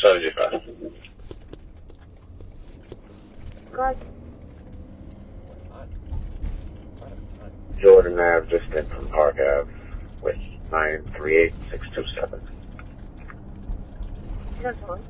75. God. Jordan Ave, distant from Park Ave, with 938627. That's fine.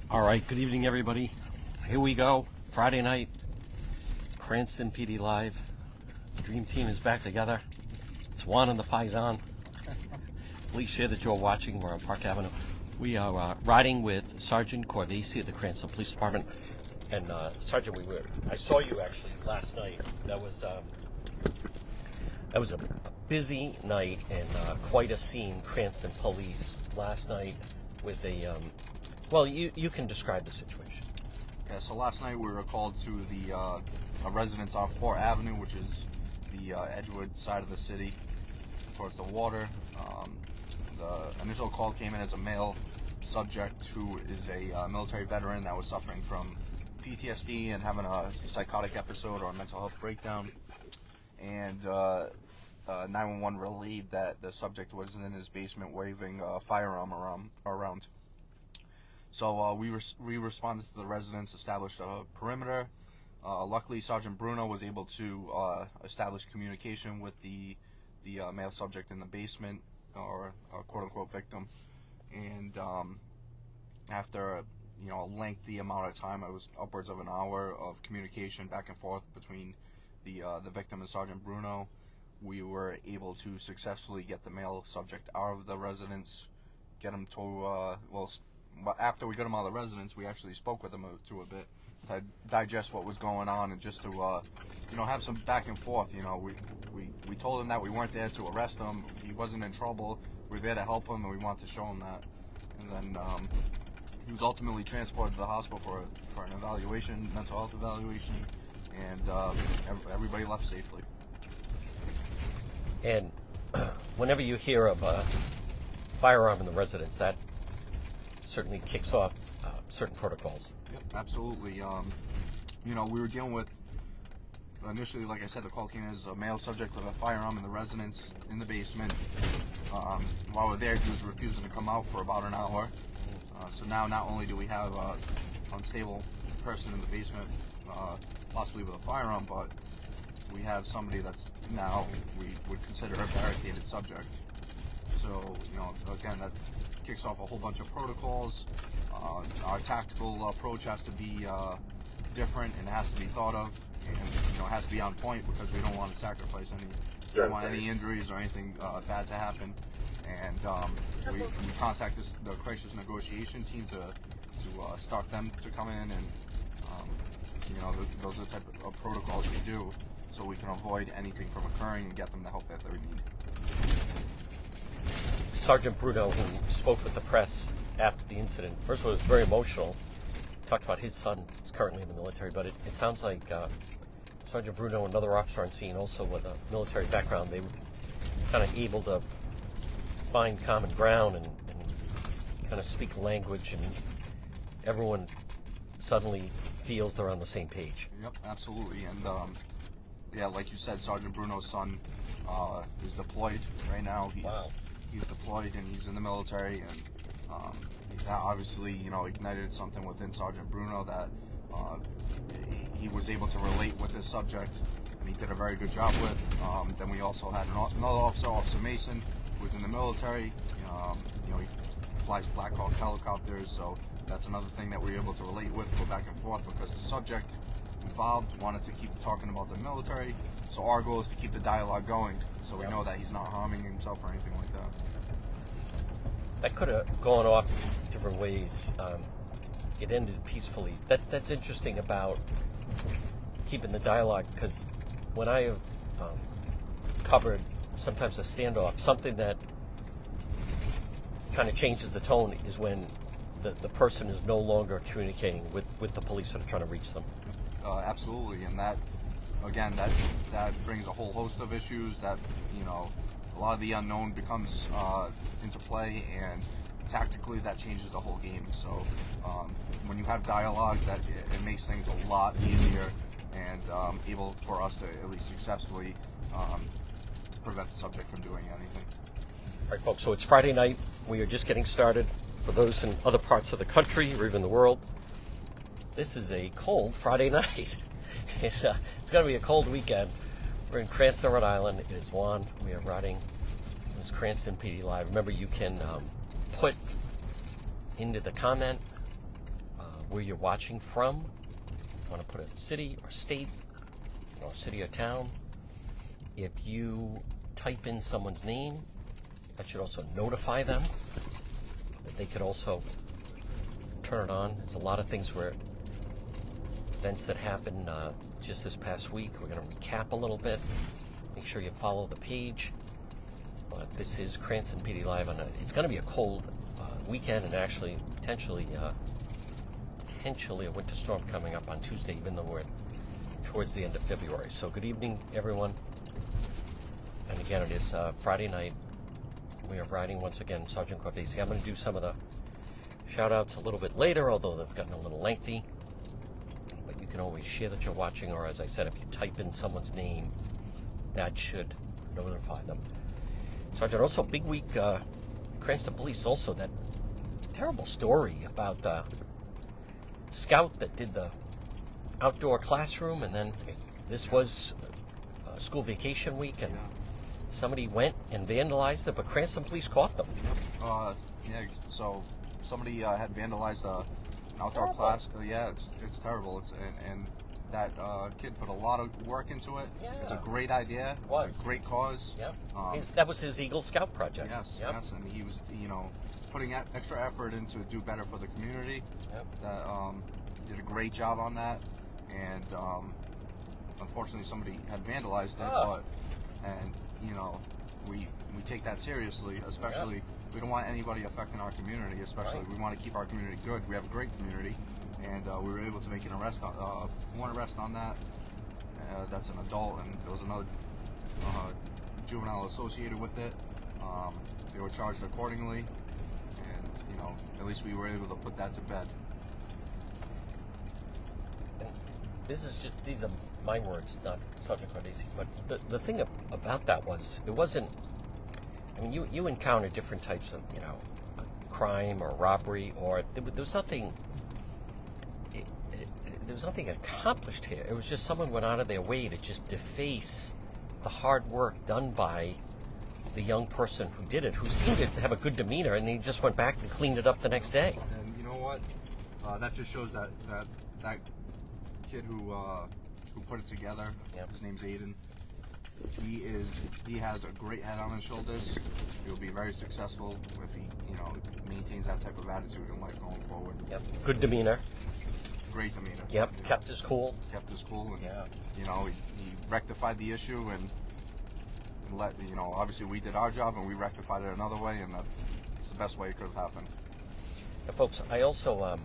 All right, good evening, everybody. Here we go. Friday night, Cranston PD Live. The Dream Team is back together. It's Juan and the Paisan. Please share that you're watching. We're on Park Avenue. We are riding with Sergeant Corvesi of the Cranston Police Department. And Sergeant, I saw you actually last night. That was a busy night and quite a scene. Cranston Police last night with a well, you can describe the situation. Yeah, so last night we were called to the a residence on 4th Avenue, which is the Edgewood side of the city, towards the water. The initial call came in as a male subject who is a military veteran that was suffering from PTSD and having a psychotic episode or a mental health breakdown. And 911 relayed that the subject was in his basement waving a firearm around. So we responded to the residence, established a perimeter. Luckily, Sergeant Bruno was able to establish communication with the male subject in the basement, or quote-unquote victim. And after a lengthy amount of time, it was upwards of an hour of communication back and forth between the victim and Sergeant Bruno, we were able to successfully get the male subject out of the residence, get him to after we got him out of the residence, we actually spoke with him a bit to digest what was going on and just to have some back and forth. We told him that we weren't there to arrest him. He wasn't in trouble. We were there to help him, and we wanted to show him that. And then he was ultimately transported to the hospital for an evaluation, mental health evaluation, and everybody left safely. And whenever you hear of a firearm in the residence, that certainly kicks off certain protocols. Yep, absolutely. We were dealing with, initially, like I said, the call came as a male subject with a firearm in the residence in the basement. While we're there, he was refusing to come out for about an hour. So now not only do we have an unstable person in the basement, possibly with a firearm, but we have somebody that's now we would consider a barricaded subject. So, again, that kicks off a whole bunch of protocols. Our tactical approach has to be different, and it has to be thought of, and it has to be on point, because we don't want to sacrifice we don't want any injuries or anything bad to happen. And we contact the crisis negotiation team to start them to come in, and those are the type of protocols we do, so we can avoid anything from occurring and get them the help that they need. Sergeant Bruno, who spoke with the press after the incident, first of all, it was very emotional. Talked about his son is currently in the military, but it sounds like Sergeant Bruno, another officer on scene, also with a military background, they were kind of able to find common ground and kind of speak language, and everyone suddenly feels they're on the same page. Yep, absolutely. And like you said, Sergeant Bruno's son is deployed right now. He's deployed, and he's in the military, and that obviously, ignited something within Sergeant Bruno that he was able to relate with this subject, and he did a very good job with. Then we also had another officer, Officer Mason, who was in the military. He flies Black Hawk helicopters, so that's another thing that we were able to relate with, go back and forth, because the subject involved wanted to keep talking about the military, so our goal is to keep the dialogue going, so we know that he's not harming himself or anything like that. That could have gone off different ways. it ended peacefully. That's interesting about keeping the dialogue, because when I have covered sometimes a standoff, something that kind of changes the tone is when the person is no longer communicating with the police that are trying to reach them. Absolutely, and that, again, that brings a whole host of issues that, a lot of the unknown becomes into play, and tactically that changes the whole game. So when you have dialogue, that it makes things a lot easier and able for us to at least successfully prevent the subject from doing anything. All right, folks, so it's Friday night. We are just getting started. For those in other parts of the country or even the world, this is a cold Friday night. It's going to be a cold weekend. We're in Cranston, Rhode Island. It is Juan. We are riding this Cranston PD Live. Remember, you can put into the comment where you're watching from. You want to put a city or state, city or town. If you type in someone's name, that should also notify them that they could also turn it on. There's a lot of things where events that happened just this past week. We're going to recap a little bit. Make sure you follow the page. But this is Cranston PD Live. It's going to be a cold weekend, and actually potentially a winter storm coming up on Tuesday, even though we're towards the end of February. So good evening, everyone. And again, it is Friday night. We are riding once again Sergeant Cortese. I'm going to do some of the shout-outs a little bit later, although they've gotten a little lengthy. But you can always share that you're watching, or as I said, if you type in someone's name, that should notify them. Sergeant, also big week, Cranston Police, also that terrible story about the scout that did the outdoor classroom, and then this was school vacation week, and somebody went and vandalized it, but Cranston Police caught them. So somebody had vandalized an outdoor class. It's terrible. And that kid put a lot of work into it. Yeah. It's a great idea. It was a great cause. Yep. That was his Eagle Scout project. Yes, yep. Yes, and he was, putting extra effort into do better for the community. Yep. Did a great job on that, and unfortunately somebody had vandalized it. We take that seriously, especially. Yep. We don't want anybody affecting our community, especially. Right. We want to keep our community good. We have a great community, and we were able to make one arrest on that. That's an adult, and there was another juvenile associated with it. They were charged accordingly, and at least we were able to put that to bed. And these are my words, not Sergeant Cardesi. But the thing about that was, it wasn't. I mean, you encounter different types of, crime or robbery, or there was nothing. There was nothing accomplished here. It was just someone went out of their way to just deface the hard work done by the young person who did it, who seemed to have a good demeanor, and he just went back and cleaned it up the next day. And you know what? That just shows that kid who put it together. Yep. His name's Aiden. He has a great head on his shoulders. He'll be very successful if he maintains that type of attitude in life going forward. Yep. Good demeanor. Great demeanor. Yep. Kept his cool. And he rectified the issue and let obviously we did our job and we rectified it another way, and that's the best way it could have happened. Now, folks, I also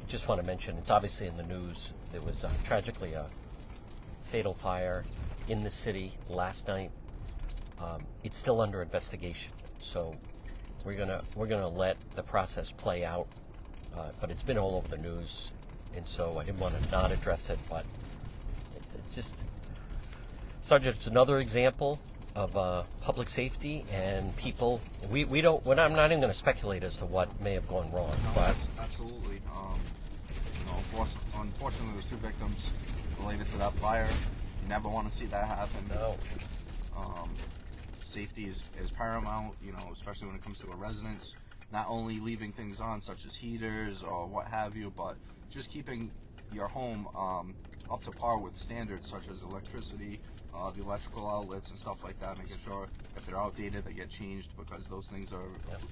just want to mention, it's obviously in the news. There was tragically a fatal fire in the city last night. It's still under investigation, so we're gonna let the process play out. But it's been all over the news, and so I didn't want to not address it. But it's just, Sergeant, it's another example of public safety and people. We're not even going to speculate as to what may have gone wrong. No, but absolutely. Unfortunately, there's 2 victims related to that fire. You never want to see that happen. No. Safety is paramount, especially when it comes to a residence. Not only leaving things on, such as heaters or what have you, but just keeping your home up to par with standards such as electricity, the electrical outlets and stuff like that, making sure if they're outdated they get changed, because those things are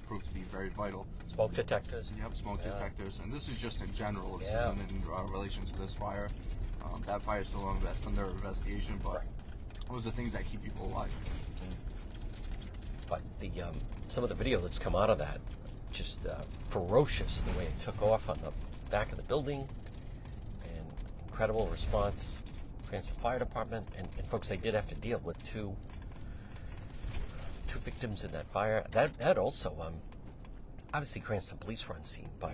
proved to be very vital. Smoke detectors. Yep, smoke detectors, and this is just in general. This isn't in relation to this fire. That fire is still under investigation, but those are things that keep people alive. But the some of the video that's come out of that, just ferocious the way it took off on the back of the building, and incredible response. Cranston Fire Department, and folks, they did have to deal with two victims in that fire. That also, obviously Cranston Police were on scene, but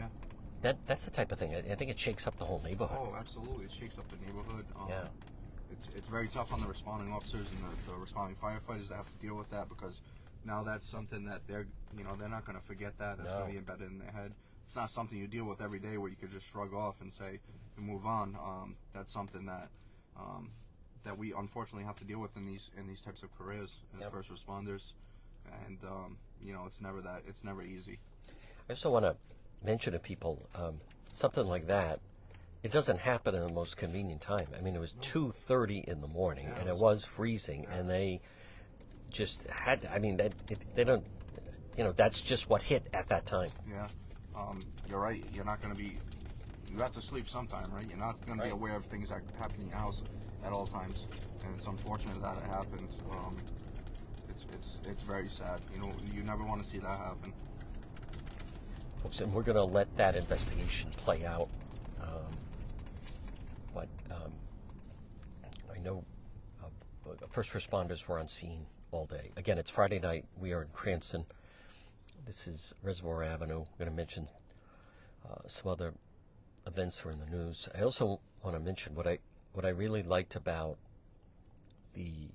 that's the type of thing. I think it shakes up the whole neighborhood. Oh, absolutely, it shakes up the neighborhood. It's very tough on the responding officers and the responding firefighters that have to deal with that, because now that's something that they're not going to forget that. That's going to be embedded in their head. It's not something you deal with every day where you could just shrug off and say and move on. That's something that we unfortunately have to deal with in these types of careers as first responders, and it's never easy. I also want to mention to people something like that. It doesn't happen in the most convenient time. I mean, it was 2:30 in the morning, and it was freezing, and they just had. I mean, they don't. That's just what hit at that time. Yeah, you're right. You're not going to be. You have to sleep sometime, right? You're not going to be aware of things that happen in your house at all times, and it's unfortunate that it happened. It's very sad. You never want to see that happen. Folks, and we're going to let that investigation play out. But I know first responders were on scene all day. Again, it's Friday night. We are in Cranston. This is Reservoir Avenue. I'm going to mention some other events that are in the news. I also want to mention what I really liked about the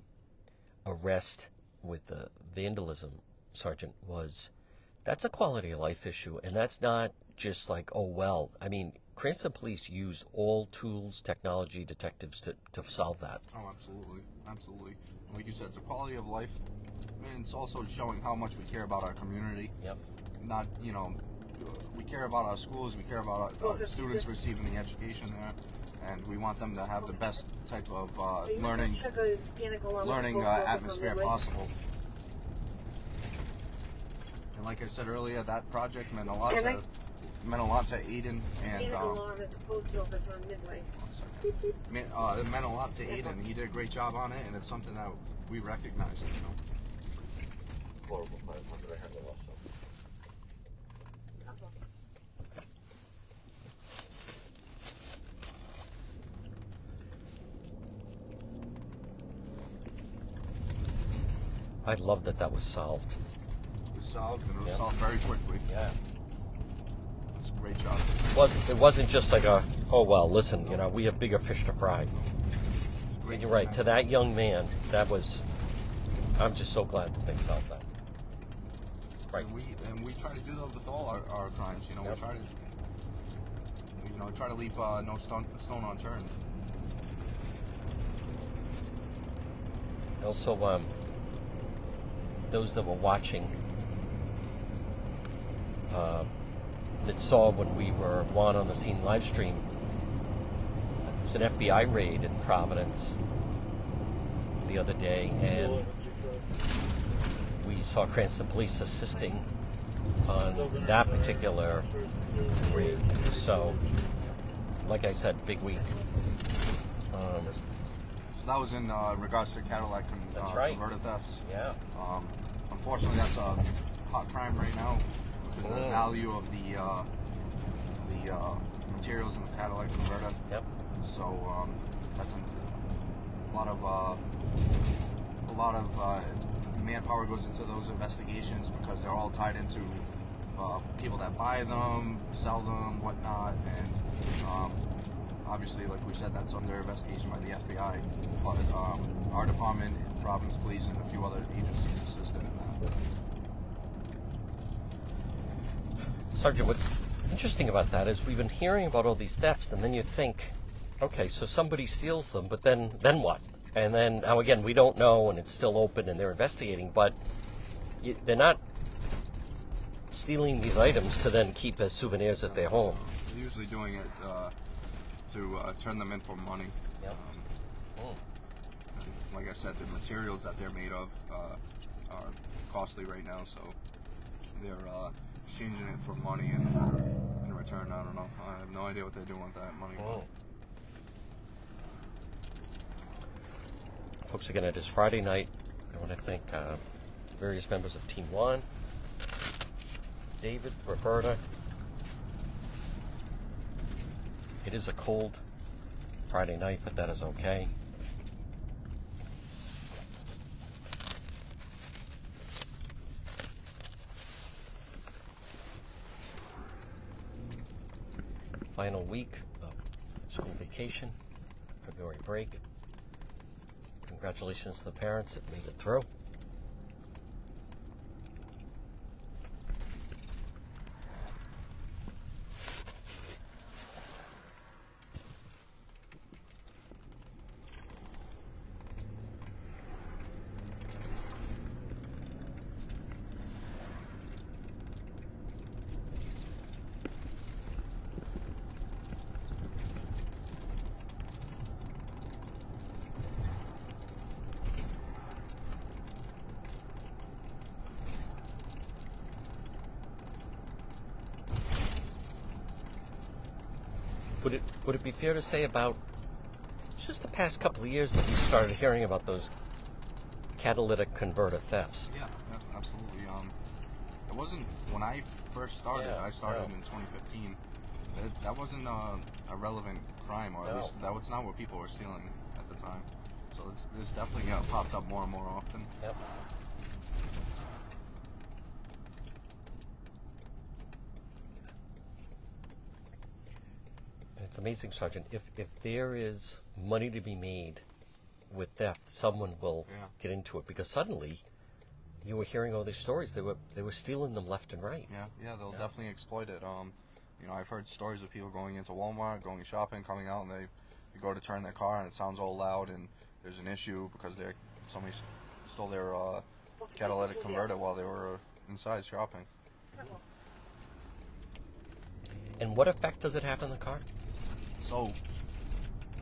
arrest with the vandalism, Sergeant, was that's a quality of life issue, and that's not just like, oh well. I mean, Cranston Police used all tools, technology, detectives to solve that. Oh, absolutely. Like you said, it's a quality of life, and it's also showing how much we care about our community. Yep. Not, we care about our schools, we care about our students receiving the education there, and we want them to have the best type of learning atmosphere possible. And like I said earlier, that project meant a lot to Aiden, and it meant a lot to Aiden. He did a great job on it, and it's something that we recognize. Horrible 500, I have the loss of. I love that was solved. It was solved, and it was solved very quickly. Yeah. It's a great job. It wasn't just like oh well, listen, we have bigger fish to fry. And you're right, to that young man, I'm just so glad that they solved that. Right. And we try to do that with all our crimes. We try to leave no stone unturned. Also, those that were watching that saw when we were on the scene live stream, there was an FBI raid in Providence the other day, and we saw Cranston Police assisting on that particular raid. So, like I said, big week. So that was in regards to Cadillac converter thefts. Yeah. Unfortunately, that's a hot crime right now, because of the value of the materials in the Cadillac converter. Yep. So that's a lot of manpower goes into those investigations, because they're all tied into people that buy them, sell them, whatnot, and obviously, like we said, that's under investigation by the FBI. But our department, Providence Police, and a few other agencies assisted in that. Sergeant, what's interesting about that is we've been hearing about all these thefts, and then you think, okay, so somebody steals them, but then what? And then, now again, we don't know, and it's still open, and they're investigating, but they're not stealing these items to then keep as souvenirs at their home. They're usually doing it to turn them in for money. Yep. like I said, the materials that they're made of are costly right now, so they're exchanging it for money, and in return, I don't know. I have no idea what they're doing with that money. Oh. Folks, again, it is Friday night. I want to thank various members of Team One, David, Roberta. It is a cold Friday night, but that is okay. Final week of school vacation, February break. Congratulations to the parents that made it through. Would it be fair to say about just the past couple of years that you started hearing about those catalytic converter thefts? Yeah, absolutely. It wasn't when I first started. Yeah, I started yeah. in 2015. That wasn't a relevant crime, or at No. least that was not what people were stealing at the time. So it's definitely popped up more and more often. Yep. It's amazing, Sergeant. If there is money to be made with theft, someone will Yeah. get into it, because suddenly you were hearing all these stories. They were stealing them left and right. Yeah, they'll Yeah. definitely exploit it. I've heard stories of people going into Walmart, going shopping, coming out, and they go to turn their car, and it sounds all loud, and there's an issue because somebody stole their catalytic converter while they were inside shopping. And what effect does it have on the car? So,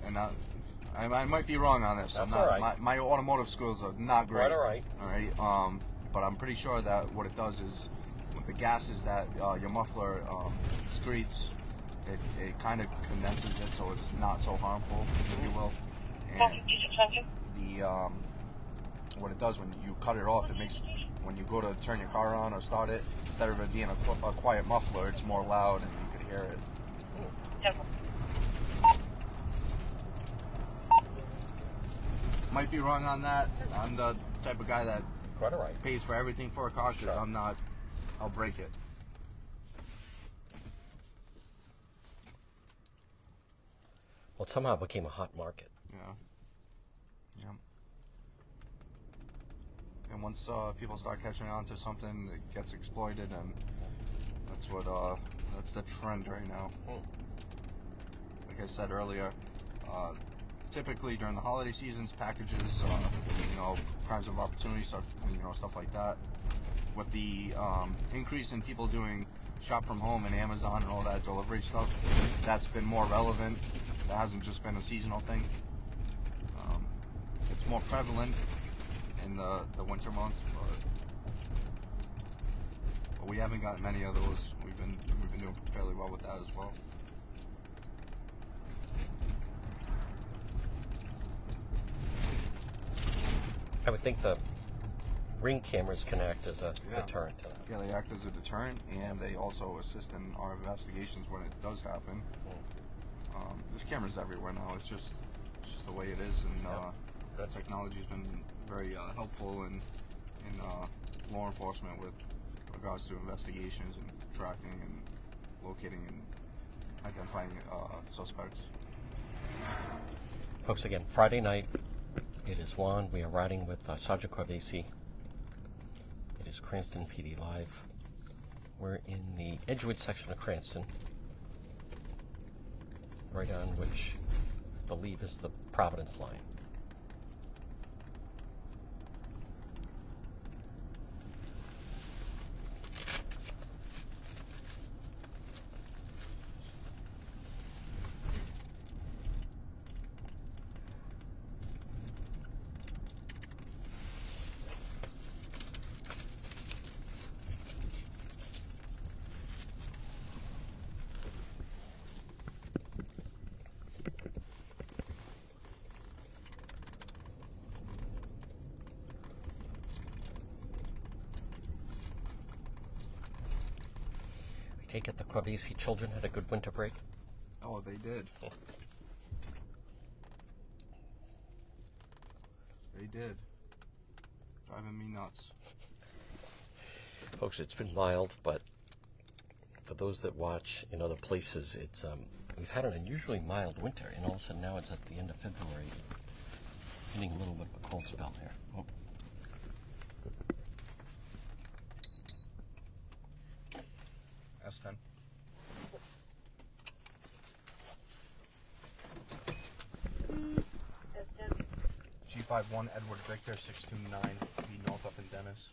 and I might be wrong on this. That's I'm not, all right. my automotive skills are not great. Quite all right. All right. But I'm pretty sure that what it does is, with the gases that your muffler excretes, it kind of condenses it, so it's not so harmful, if you will. And the what it does when you cut it off, it makes, when you go to turn your car on or start it, instead of it being a quiet muffler, it's more loud and you could hear it. Might be wrong on that. I'm the type of guy that Quite all right. pays for everything for a car, because Sure. I'll break it. Well, it somehow became a hot market. Yeah. And once people start catching on to something, it gets exploited, and that's the trend right now. Like I said earlier, typically during the holiday seasons, packages, crimes of opportunity, stuff like that. With the increase in people doing shop from home and Amazon and all that delivery stuff, that's been more relevant. That hasn't just been a seasonal thing. It's more prevalent in the winter months, but we haven't got many of those. We've been doing fairly well with that as well. I would think the ring cameras can act as a deterrent to that. Yeah, they act as a deterrent, and they also assist in our investigations when it does happen. There's cameras everywhere now. It's just the way it is, and technology's been very helpful in law enforcement with regards to investigations and tracking and locating and identifying suspects. Folks, again, Friday night, it is Juan. We are riding with Sergeant Corvesi. It is Cranston PD Live. We're in the Edgewood section of Cranston, right on which I believe is the Providence line. Take it the Quavisi children had a good winter break? Oh, they did. They did. Driving me nuts. Folks, it's been mild, but for those that watch in other places, it's we've had an unusually mild winter, and all of a sudden now it's at the end of February, hitting a little bit of a cold spell here. Oh. S10. G51 Edward Victor 629 B North up in Dennis.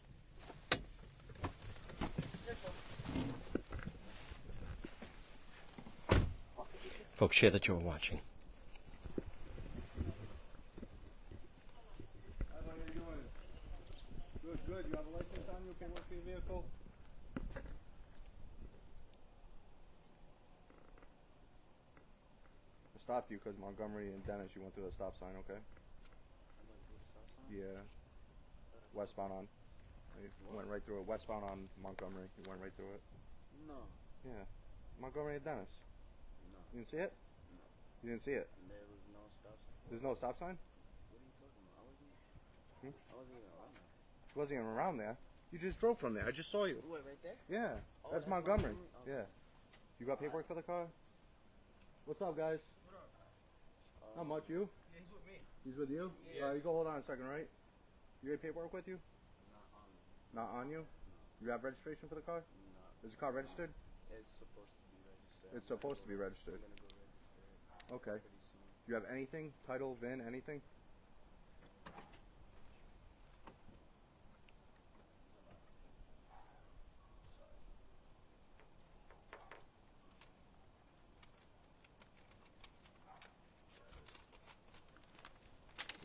Folks, share that you were watching. How are you doing? Good, good. You have a license on you? Can work for your vehicle? I stopped you because Montgomery and Dennis, you went through the stop sign, okay? Yeah. Westbound on. You went right through it. Westbound on Montgomery. You went right through it. No. Yeah. Montgomery and Dennis. No. You didn't see it? No. You didn't see it? There was no stop sign. There's no stop sign? What are you talking about? Hmm? I wasn't even around there. It wasn't even around there. You just drove from there. I just saw you. Wait, right there? Yeah. Oh, that's that's Montgomery. Montgomery? Yeah. You got paperwork for the car? What's up, guys? What up? Not much. You? Yeah, he's with me. He's with you? Yeah. You go hold on a second, right? You got paperwork with you? Not on me. Not on you? You have registration for the car? No. Is the car registered? It's supposed to be registered. It's supposed to be registered. I'm gonna go register it Okay. pretty soon. You have anything? Title, VIN, anything?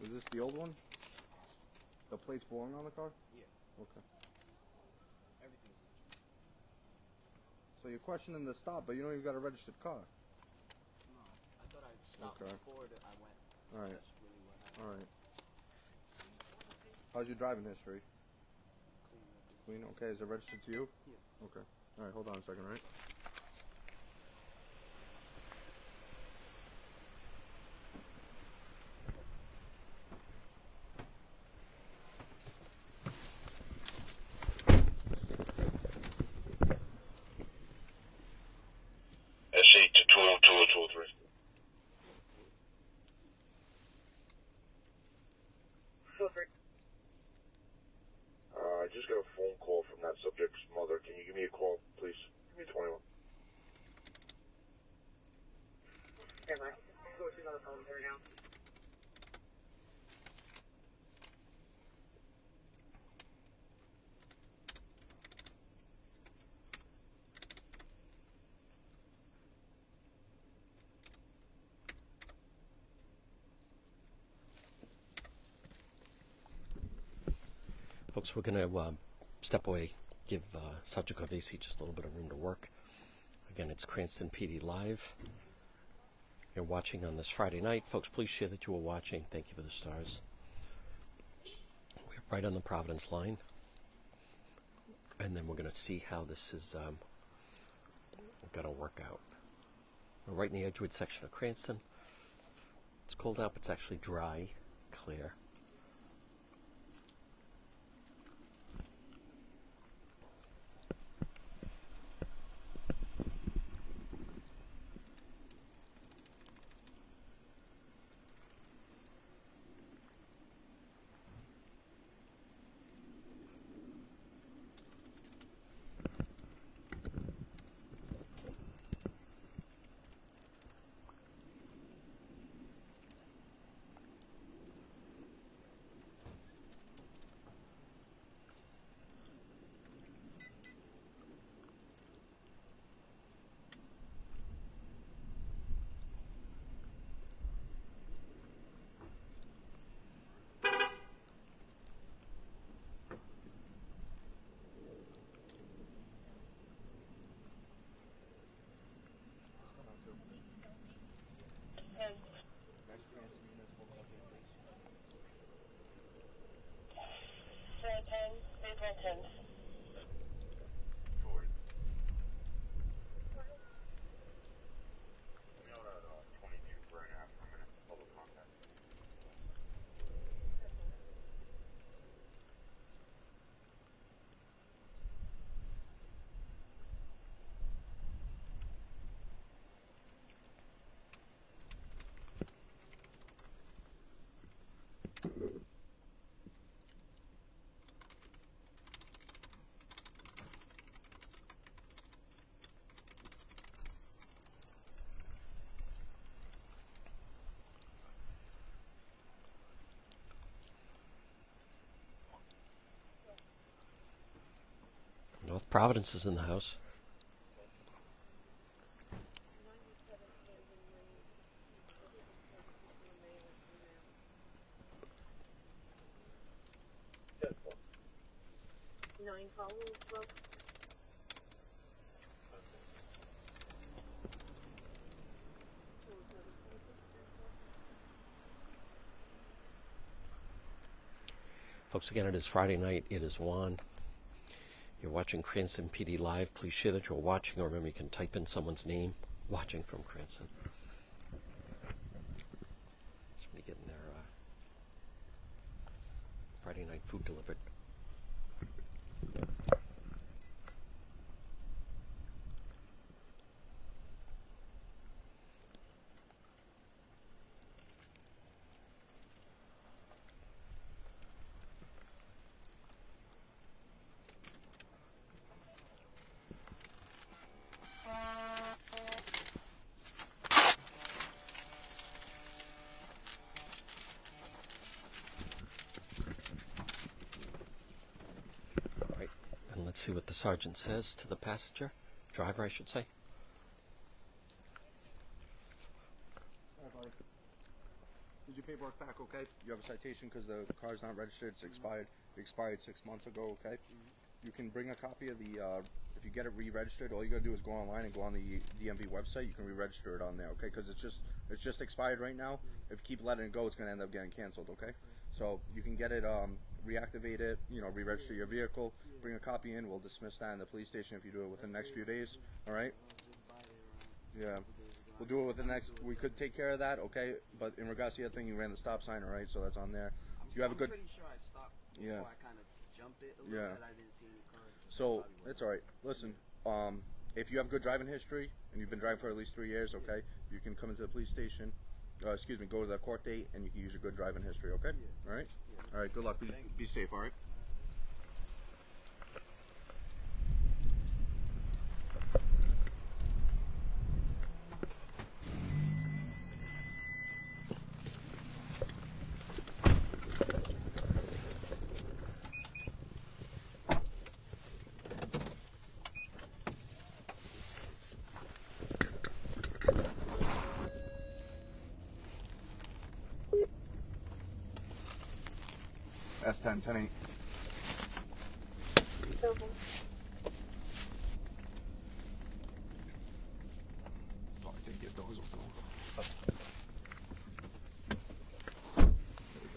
Was this the old one? The plates belong on the car? Yeah. Okay. Everything's So you're questioning the stop, but you know you've got a registered car. No. I thought I'd stop Okay. before I went. Alright. That's really what happened. Alright. How's your driving history? Clean. Clean? Okay. Is it registered to you? Yeah. Okay. Alright, hold on a second, right? S8 to 20203. I just got a phone call from that subject's mother. Can you give me a call, please? Give me 21. Hey, Mike. Go to another phone right now. Folks, we're going to step away, give Sergeant Quavisi just a little bit of room to work. Again, it's Cranston PD Live. You're watching on this Friday night. Folks, please share that you were watching. Thank you for the stars. We're right on the Providence line. And then we're going to see how this is going to work out. We're right in the Edgewood section of Cranston. It's cold out, but it's actually dry, clear. Providence is in the house. Nine follows 12. Folks, again, it is Friday night. It is Juan. You're watching Cranston PD Live. Please share that you're watching, or remember you can type in someone's name. Watching from Cranston. Somebody getting their Friday night food delivered. Let's see what the sergeant says to the passenger, driver, I should say. Hi, buddy. Is your paperwork back okay? You have a citation because the car's not registered. It's expired. It expired 6 months ago, okay? You can bring a copy of the, if you get it re-registered, all you gotta do is go online and go on the DMV website. You can re-register it on there, okay? Because it's just expired right now. If you keep letting it go, it's gonna end up getting canceled, okay? So you can get it, reactivate it, re-register your vehicle, bring a copy in. We'll dismiss that in the police station if you do it within the next few days, all right? Yeah. We'll do it within the next, we could take care of that, okay? But in regards to the other thing, you ran the stop sign, all right? So that's on there. You have a good... I'm pretty sure I stopped before I kind of jumped it a little bit. I didn't see any cars. So, it's all right. Listen, if you have good driving history and you've been driving for at least 3 years, okay, you can come into the police station, go to the court date, and you can use your good driving history, okay? Yeah. All right? Yeah. All right, good luck. Be safe, all right? S10, 10-8. Oh, I didn't get those open. There we go.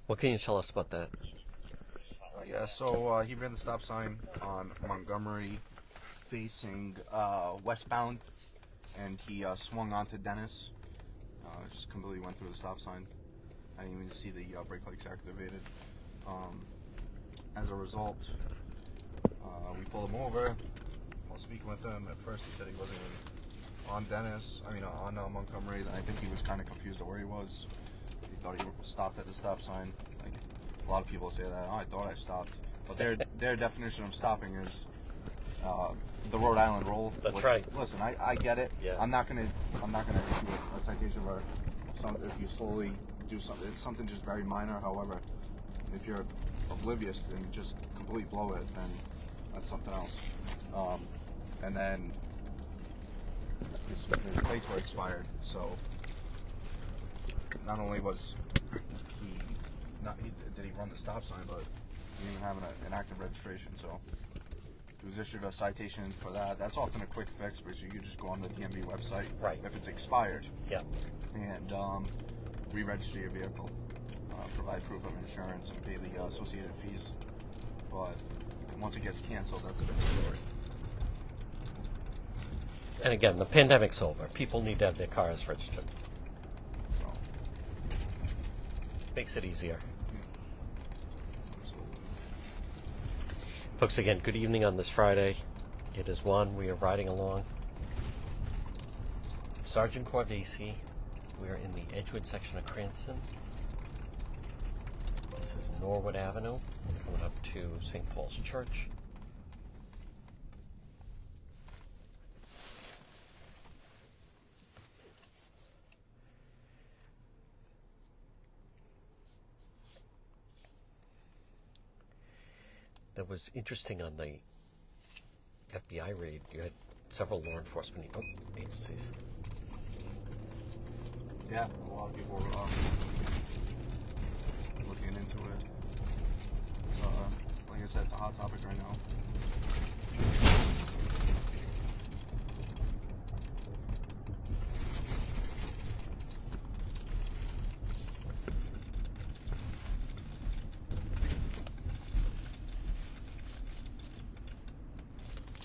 What can you tell us about that? Yeah, so he ran the stop sign on Montgomery facing westbound, and he swung onto Dennis. Just completely went through the stop sign. I didn't even see the brake lights activated. As a result, we pulled him over. While speaking with him, at first he said he wasn't even on Dennis. On Montgomery. Then I think he was kind of confused at where he was. He thought he stopped at the stop sign. Like a lot of people say that. Oh, I thought I stopped, but their definition of stopping is the Rhode Island rule. That's right. Listen, I get it. Yeah. I'm not gonna issue a citation for if you slowly do something. It's something just very minor. However, if you're oblivious and you just completely blow it, then that's something else. And then his plates were expired, so not only was did he run the stop sign, but he didn't even have an active registration. So he was issued a citation for that. That's often a quick fix, because you can just go on the DMV website, right, if it's expired, yeah, and re-register your vehicle. provide proof of insurance and pay the associated fees. But once it gets canceled, that's a different story. And again, the pandemic's over. People need to have their cars registered. So, Makes it easier. absolutely. Folks, again, good evening on this Friday. It is Juan. We are riding along. Sergeant Corvisi. We are in the Edgewood section of Cranston. This is Norwood Avenue. We're coming up to St. Paul's Church. That was interesting on the FBI raid. You had several law enforcement agencies. Yeah, a lot of people were looking into it. It's, like I said, it's a hot topic right now.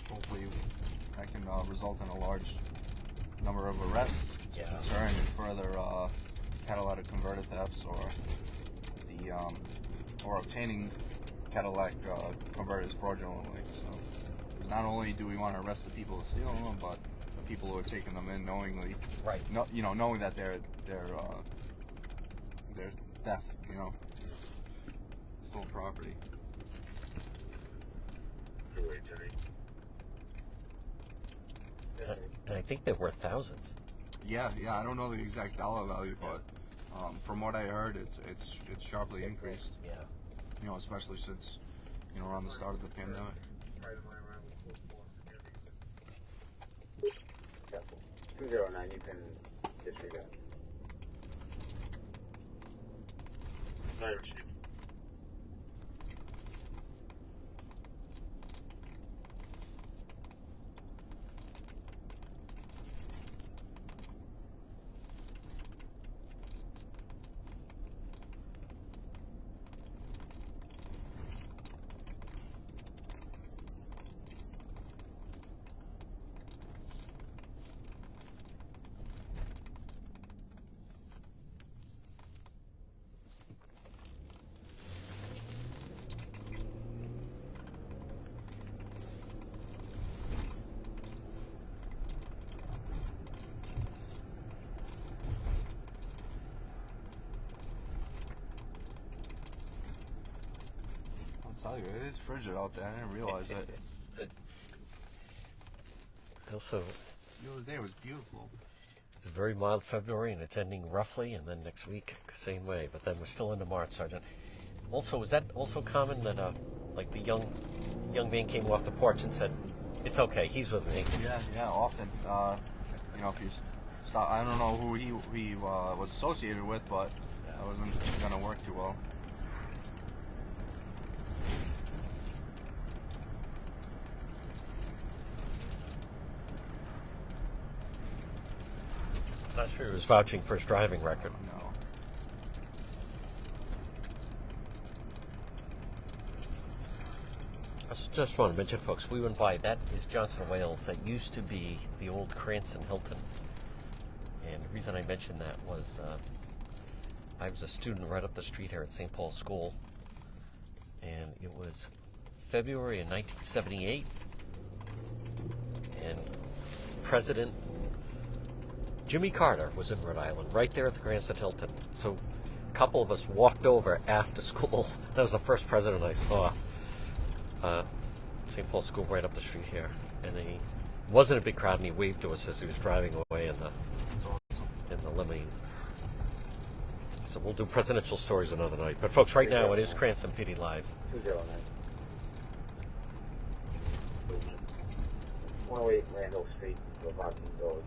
Hopefully that can result in a large number of arrests, Yeah. deterring further catalytic converter thefts or the or obtaining catalytic converters fraudulently. So, because not only do we want to arrest the people who are stealing them, but the people who are taking them in knowingly, Right. Knowing that they're theft, stolen property. And I think they're worth thousands. Yeah, I don't know the exact dollar value, but from what I heard, it's sharply increased. Yeah. Especially since around the start of the pandemic. 209, you can disregard. I received. I'll tell you, it is frigid out there. I didn't realize it. Also, The other day it was beautiful. it's a very mild February, and it's ending roughly, and then next week, same way. But then we're still into March, Sergeant. Also, is that also common that, like the young man came off the porch and said, "It's okay, he's with me." Yeah, often. If you stop, I don't know who he was associated with, but that wasn't gonna work too well. Not sure he was vouching for his driving record. No. I just want to mention, folks, we went by, that is Johnson Wales. That used to be the old Cranston Hilton. And the reason I mentioned that was I was a student right up the street here at St. Paul's School. And it was February of 1978. And President Jimmy Carter was in Rhode Island, right there at the Cranston Hilton. So a couple of us walked over after school. That was the first president I saw. St. Paul's School right up the street here. And he wasn't a big crowd, and he waved to us as he was driving away in the limousine. So we'll do presidential stories another night. But folks, right now it is Cranston PD Live. 209. 108 Randall Street, Levanti Road.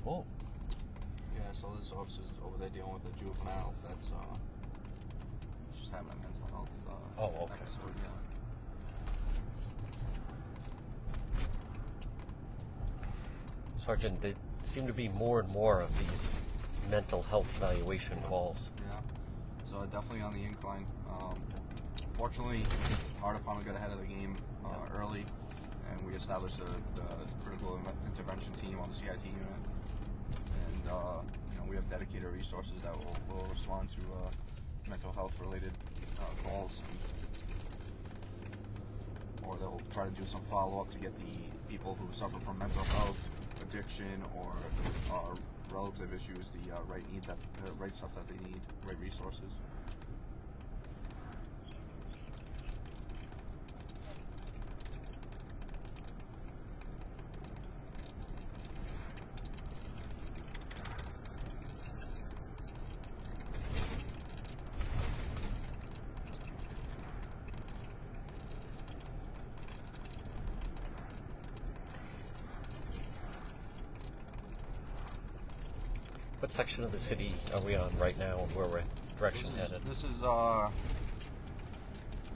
Oh. Yeah, so this officer's over there dealing with a juvenile that's just having a mental health okay. episode, yeah. Sergeant, there seem to be more and more of these mental health evaluation calls. Yeah, it's definitely on the incline. Fortunately, our department got ahead of the game early, and we established the critical intervention team on the CIT unit. And we have dedicated resources that will respond to mental health related calls, or they'll try to do some follow-up to get the people who suffer from mental health, addiction, or relative issues the right stuff that they need, right resources. What section of the city are we on right now, and where we're direction headed? This is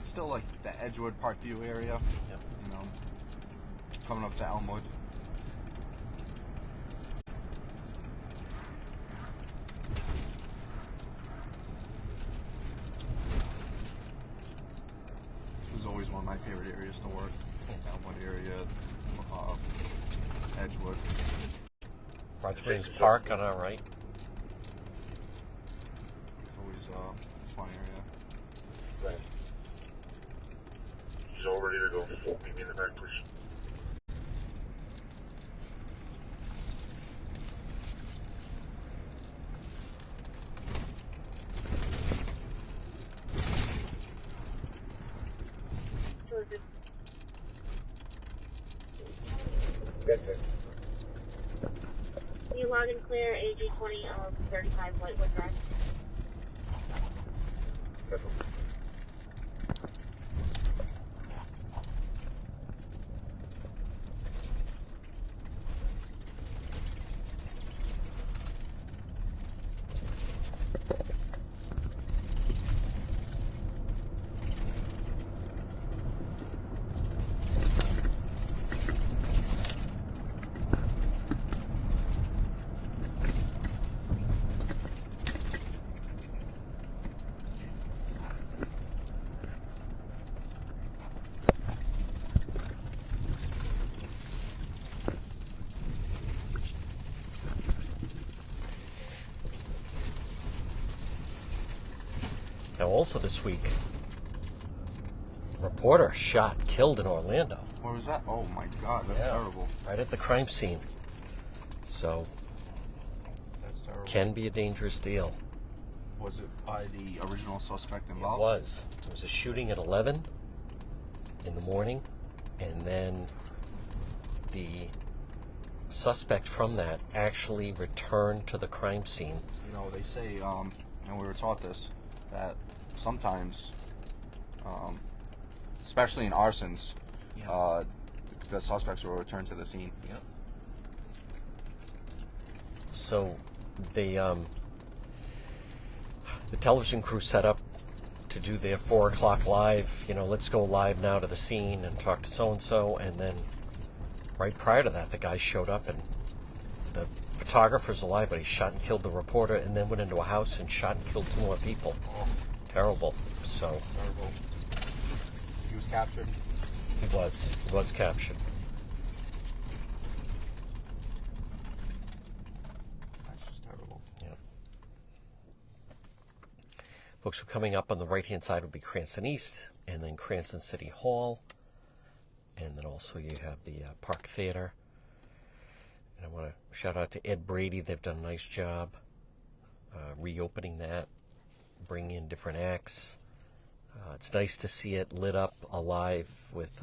still like the Edgewood Parkview area. Yep. Coming up to Elmwood. This is always one of my favorite areas to work. Elmwood area, Edgewood. Roger Springs Park on our right. It's always a fun area. Right. He's all ready to go. Meet me in the back, please. You log and clear AG 20 35 Whitewood Drive. Now, also this week, a reporter shot, killed in Orlando. Where was that? Oh my God, that's terrible. Right at the crime scene. So, That's terrible. can be a dangerous deal. Was it by the original suspect It involved? was. There was a shooting at 11 in the morning, and then the suspect from that actually returned to the crime scene. They say, and we were taught this, that sometimes, especially in arsons, Yes. the suspects will return to the scene. Yep. So the television crew set up to do their 4 o'clock live. Let's go live now to the scene and talk to so and so. And then right prior to that, the guy showed up, and the photographer's alive, but he shot and killed the reporter, and then went into a house and shot and killed 2 more people. Terrible. So Terrible. He was captured. he was captured. That's just terrible. Yeah. Folks, coming up on the right-hand side would be Cranston East, and then Cranston City Hall, and then also you have the Park Theater. And I want to shout out to Ed Brady. They've done a nice job reopening that, bringing in different acts. It's nice to see it lit up, alive, with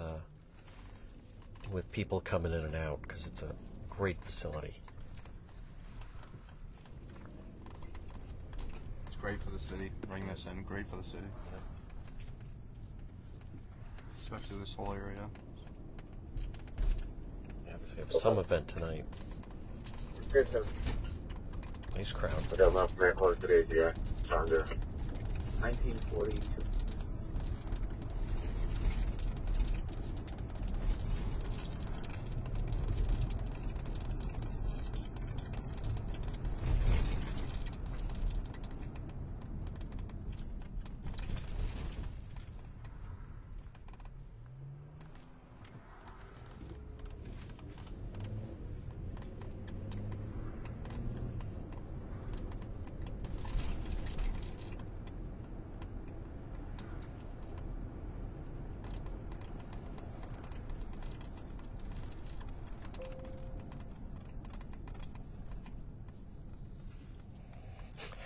people coming in and out, because it's a great facility. It's great for the city. Bring this in. Great for the city. Especially this whole area. Yeah, we have some event tonight. Good, sir. Nice crown. I got enough man close today, yeah. Sounds there. 1942.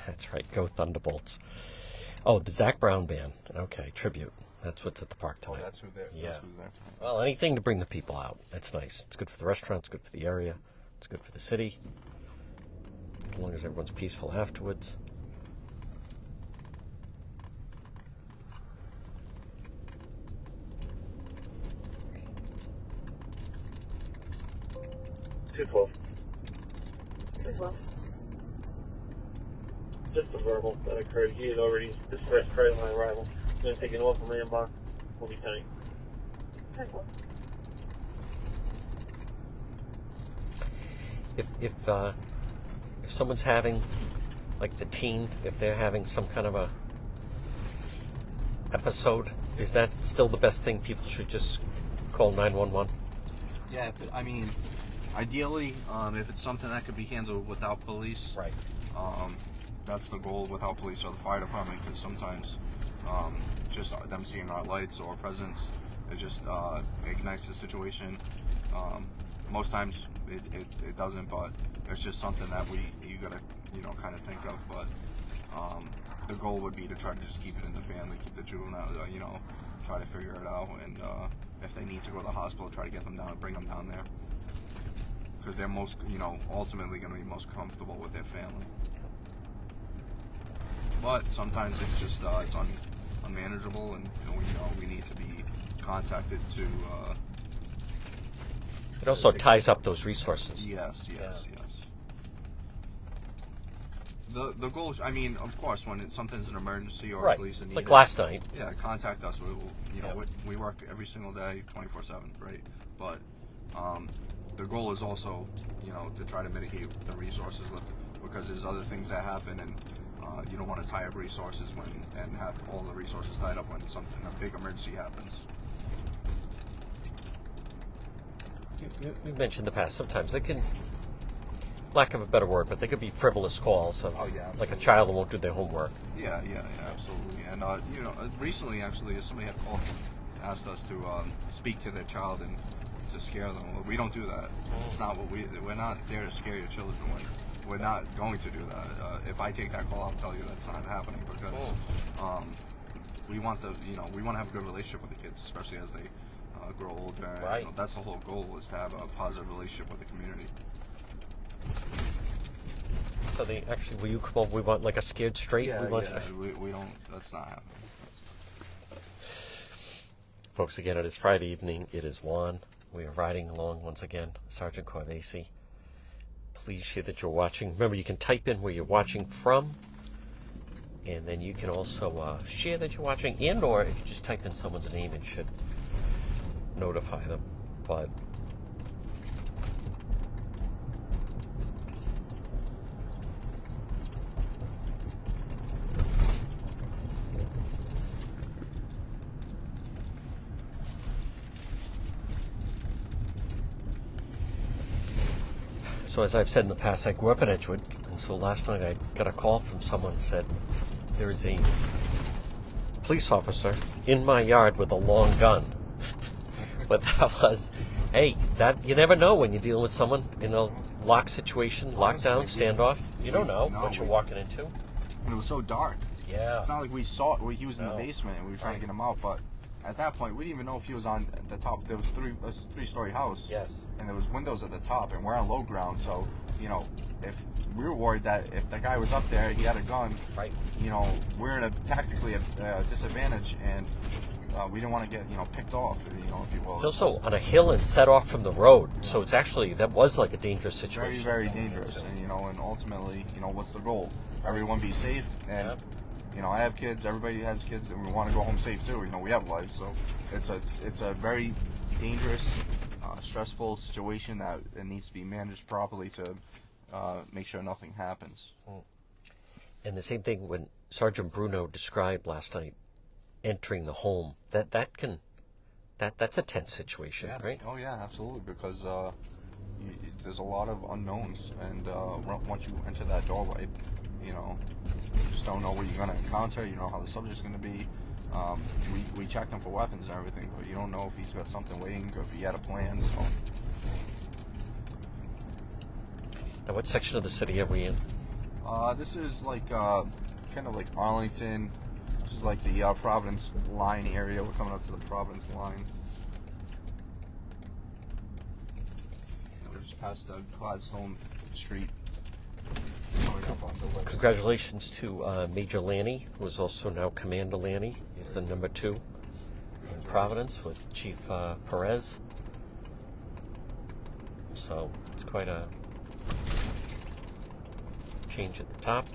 That's right. Go Thunderbolts. Oh, the Zach Brown Band. Okay, tribute. That's what's at the park tonight. Oh, that's who there. Yeah. That's who's there. Well, anything to bring the people out. That's nice. It's good for the restaurant. It's good for the area. It's good for the city. As long as everyone's peaceful afterwards. Just a verbal that occurred. He had already expressed prior to my arrival. I'm going to take an off from my inbox. We'll be tight. If someone's having, like the teen, if they're having some kind of a episode, is that still the best thing? People should just call 911? Yeah, I mean, ideally, if it's something that could be handled without police, Right. That's the goal, without police or the fire department, because sometimes just them seeing our lights or presence, it just ignites the situation. Most times it doesn't, but it's just something that you gotta kind of think of. But the goal would be to try to just keep it in the family, keep the juvenile, try to figure it out, and if they need to go to the hospital, try to get them down, bring them down there, because they're most, ultimately going to be most comfortable with their family. But sometimes it's just it's unmanageable, and we need to be contacted to. It also ties up those resources. Yes. The goal is, I mean, of course, when something's an emergency or Right. police need Like it, last night. yeah, contact us. Yeah. We work every single day, 24/7, right? But the goal is also, to try to mitigate the resources, because there's other things that happen, and you don't want to tie up resources and have all the resources tied up when a big emergency happens. You mentioned in the past, sometimes they can, lack of a better word, but they could be frivolous calls of, like a child that won't do their homework. Yeah, absolutely. And recently, actually, somebody had called, asked us to speak to their child and to scare them. Well, we don't do that. It's not what we're not there to scare your children. We're not going to do that. If I take that call, I'll tell you that's not happening, because we want we want to have a good relationship with the kids, especially as they grow older. Right. That's the whole goal, is to have a positive relationship with the community. So they actually, will you come over? We want like a scared straight? Yeah, we don't. That's not happening. Folks, again, it is Friday evening. It is Juan. We are riding along once again. Sergeant Corvesi. Please share that you're watching. Remember, you can type in where you're watching from, and then you can also share that you're watching, and or if you just type in someone's name, it should notify them. But so as I've said in the past, I grew up in Edgewood, and so last night I got a call from someone who said there is a police officer in my yard with a long gun. But that was, hey, that you never know when you're dealing with someone in a locked situation, lockdown, standoff. You don't know what you're walking into. And it was so dark. Yeah. It's not like we saw it. He was in the basement and we were trying to get him out, but at that point we didn't even know if he was on the top. There was a three-story house. Yes. And there was windows at the top, and we're on low ground, so if we were worried that if the guy was up there, he had a gun. Right. We're in tactically a disadvantage, and we didn't want to get picked off. If you will. It's also on a hill and set off from the road, so it's actually that was like a dangerous situation. Very, very dangerous, and and ultimately, what's the goal? Everyone be safe, and I have kids. Everybody has kids, and we want to go home safe too. We have lives, so it's a very dangerous, stressful situation that it needs to be managed properly to make sure nothing happens. And the same thing when Sergeant Bruno described last night entering the home. That's a tense situation, right? Oh yeah, absolutely, because there's a lot of unknowns, and once you enter that doorway, you just don't know what you're going to encounter. You know how the subject's going to be. We checked him for weapons and everything, but you don't know if he's got something waiting or if he had a plan. So. Now, what section of the city are we in? This is like kind of like Arlington. This is like the Providence line area. We're coming up to the Providence line. And we're just past Gladstone Street. Congratulations to Major Lanny, who is also now Commander Lanny. He's the number 2 in Providence with Chief Perez. So it's quite a change at the top.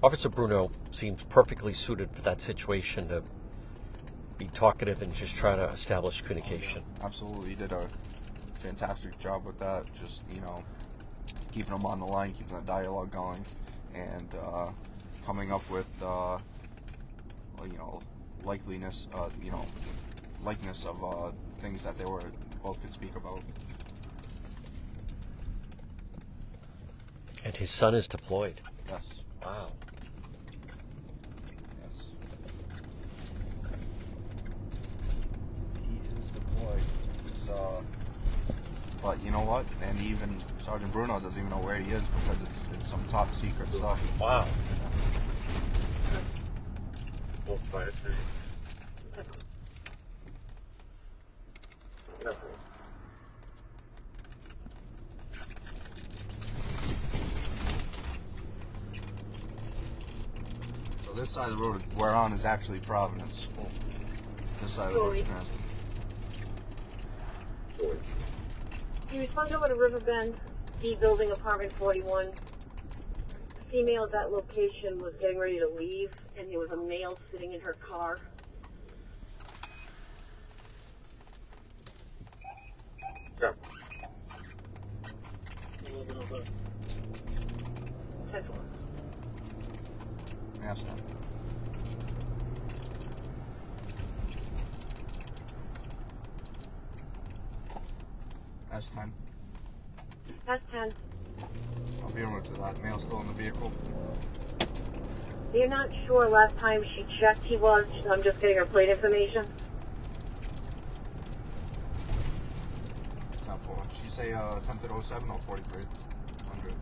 Officer Bruno seems perfectly suited for that situation to be talkative and just try to establish communication. Absolutely, he did a fantastic job with that. Just keeping them on the line, keeping the dialogue going, and coming up with likeness of things that they both could speak about. And his son is deployed. Yes. Wow. Yes. He is deployed. But you know what? And even Sergeant Bruno doesn't even know where he is because it's some top secret stuff. Wow. We'll find it for you. So this side of the road we're on is actually Providence. This side of the road is Cranston. He responded over to Riverbend, D building, apartment 41. Female at that location was getting ready to leave, and there was a male sitting in her car. Yeah. 10-4. Yes, then. That's 10. That's 10. I'll be en route to that. Male still in the vehicle. They're not sure last time she checked he was. I'm just getting her plate information. 10-4. Did she say 10-07 or 4300?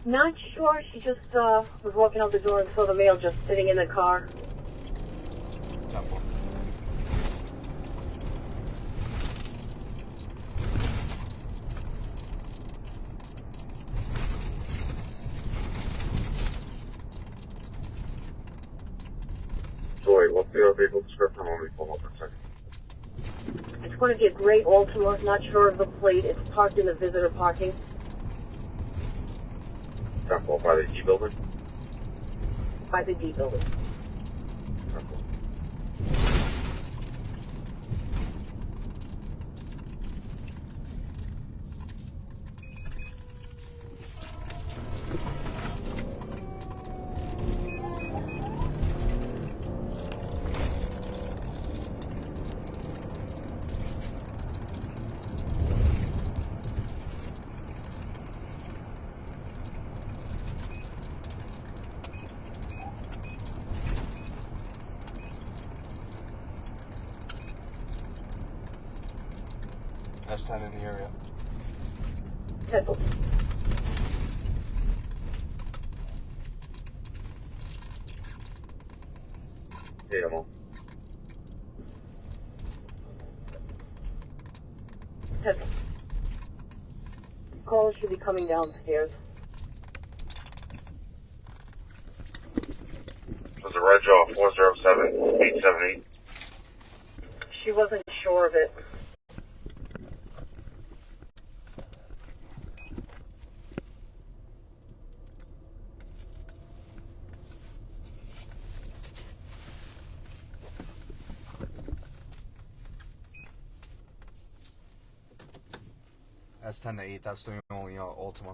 Not sure. She just was walking out the door and saw the male just sitting in the car. 10-4. Sorry, what's the vehicle description? Let me pull up for a second. It's going to be a gray Altima. Not sure of the plate. It's parked in the visitor parking. 10-4 by the E building. By the D building. 10-4. That's 10 in the area. 10-4. Yeah, I'm on. Caller should be coming downstairs. Was it Red Jaw 407-878? She wasn't sure of it. That's 10 to 8. That's the only Ultima.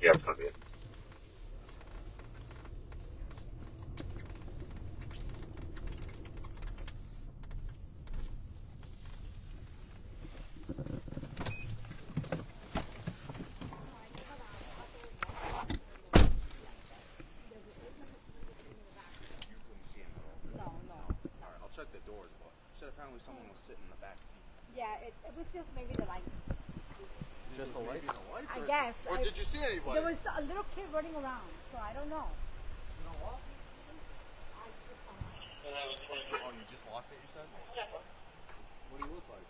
Yeah, it's gonna be it. Check the doors, but said apparently someone was sitting in the back seat. Yeah, it was just maybe the lights. Just the lights? I guess. Or did you see anybody? There was a little kid running around, so I don't know. You know what? Oh, you just locked it, you said? Yeah. What do you look like?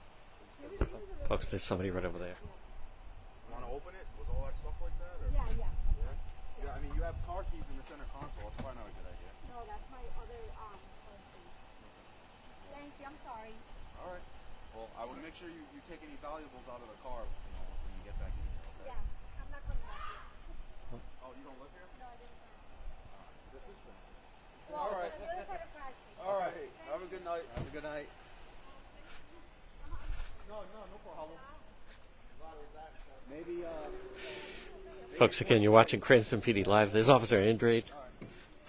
Folks, there's somebody right over there. Want to open it with all that stuff like that? Or? Yeah. Yeah, I mean, you have car keys in the center console. It's probably not a good idea. No, that's my other phone. Thank you, I'm sorry. All right. Well, I would make sure you take any valuables out of the car, when you get back in here, okay? Yeah, I'm not coming back here. Oh, you don't live here? No, I didn't come. This is fun. Well, All right. the other side of Cranston. All right. Have a good night. Have a good night. No problem. Maybe, Folks, again, you're watching Cranston PD Live. There's Officer Andrade.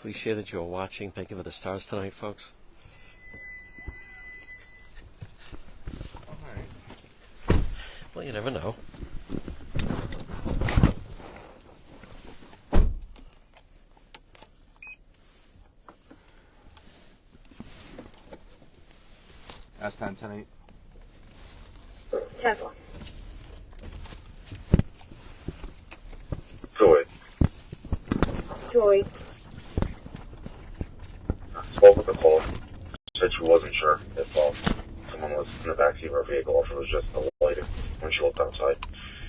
Please share that you are watching. Thank you for the stars tonight, folks. all right. Well, you never know. That's 10, 10, 8. 10-4. Joy. Spoke with the caller. Said she wasn't sure if someone was in the backseat of her vehicle or if it was just the lighting when she looked outside.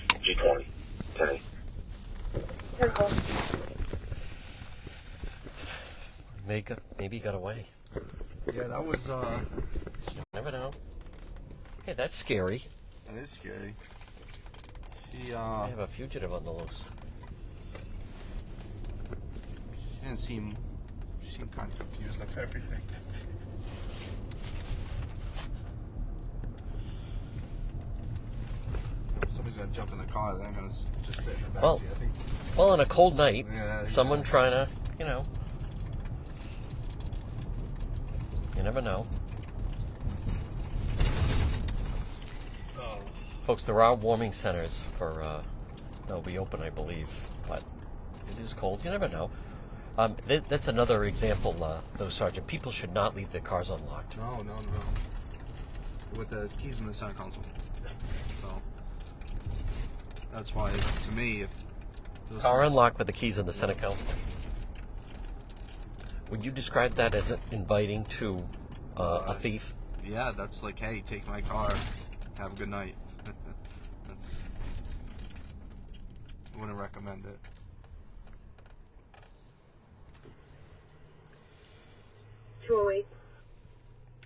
G20, 10-8. 10-4. Maybe he got away. Yeah, that was, Never know. Hey, that's scary. that is scary. She I have a fugitive on the loose. didn't seem, she seemed kind of confused of everything. If somebody's gonna jump in the car, they're gonna just sit in the backseat. Well, I think. Well, on a cold night, Yeah, someone yeah. trying to, you never know. Oh. Folks, there are warming centers for, they'll be open, I believe, but it is cold. You never know. That's another example, though, Sergeant. People should not leave their cars unlocked. No. With the keys in the center console. So that's why, to me, if those Car unlocked with the keys in the center console. Would you describe that as inviting to a thief? Yeah, that's like, hey, take my car, have a good night. That's, I wouldn't recommend it.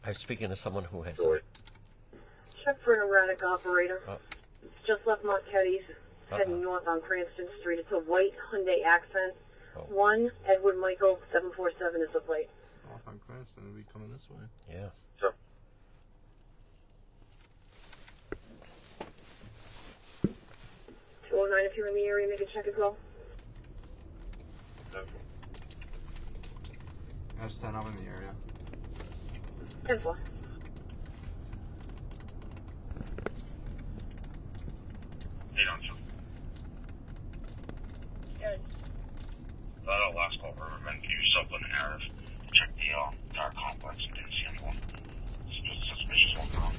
I'm speaking to someone who has. Check for an erratic operator. Oh. Just left Marquette's, heading north on Cranston Street. It's a white Hyundai Accent. Oh. 1 Edward Michael 747 is the plate. Off on Cranston, it'll be coming this way. Yeah. Sure. 209, if you're in the area, make a check as well. That's 10, I'm in the area. 10-4. Hey, on, John. Good. That last call, Riverman, gave yourself an error to check the entire complex and didn't see anyone. Suspicious walking around.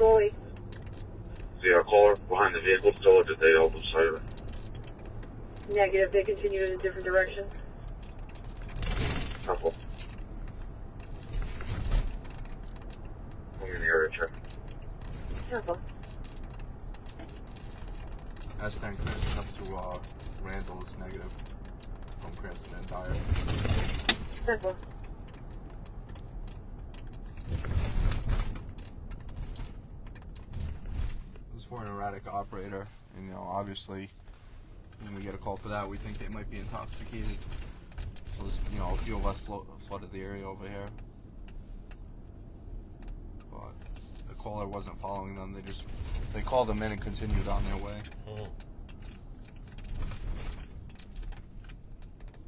Goalie. See our caller behind the vehicle still, or did they open siren? Negative. They continued in a different direction. Couple. I'm in the area check. Temple. That's 10 Cranston up to Randall is negative from Cranston and Dyer. Temple. It was for an erratic operator, and obviously when we get a call for that, we think they might be intoxicated. So there's a few of us flooded the area over here, but the caller wasn't following them. They called them in and continued on their way. Mm-hmm.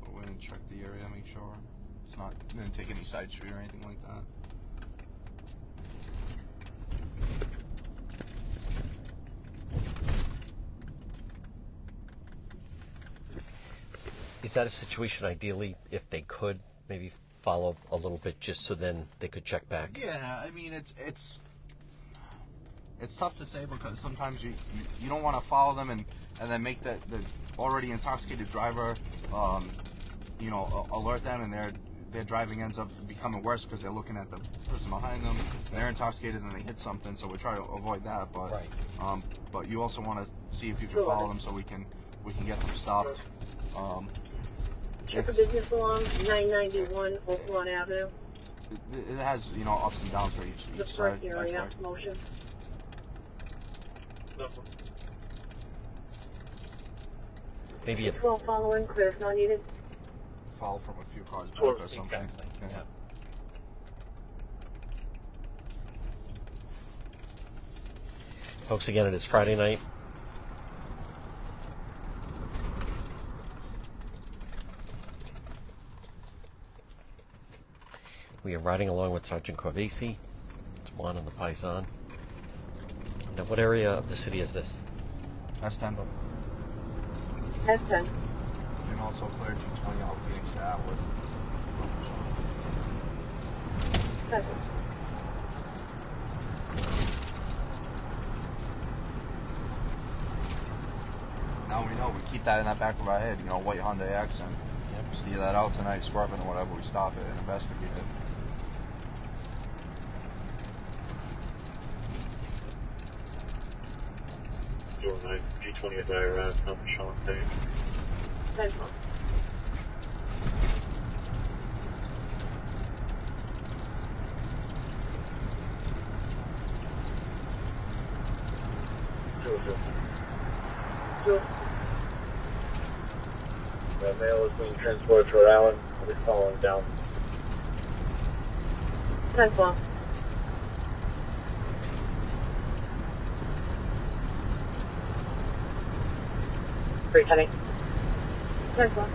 But we didn't check the area, make sure it's not. Didn't take any side street or anything like that. Is that a situation, ideally, if they could maybe follow a little bit, just so then they could check back? Yeah, I mean it's tough to say because sometimes you don't want to follow them and then make the already intoxicated driver alert them, and their driving ends up becoming worse because they're looking at the person behind them. They're intoxicated and they hit something, so we try to avoid that. But Right. But you also want to see if you can follow them so we can get them stopped. Check a business along 991 Oakland Avenue. It has ups and downs for each The side. first area. Motion. Maybe a 12 following. Clear if not needed. Follow from a few cars back Sure. or something. exactly. Okay. Yeah. Folks, again, it is Friday night. We are riding along with Sergeant Corvesi. It's Juan and the Paisan. Now, what area of the city is this? That's 10. That's 10. And also clear G20 out Phoenix to Atwood. That's Now we know, we keep that in the back of our head, white Hyundai accent. Yep. See that out tonight, scrubbing or whatever, we stop it and investigate it. Door 9, G20 at Dyer Ave, number Sean Payne. 10. The male is being transported to Rhode Island. We'll be following down. 10 4. Three 10. 10 4.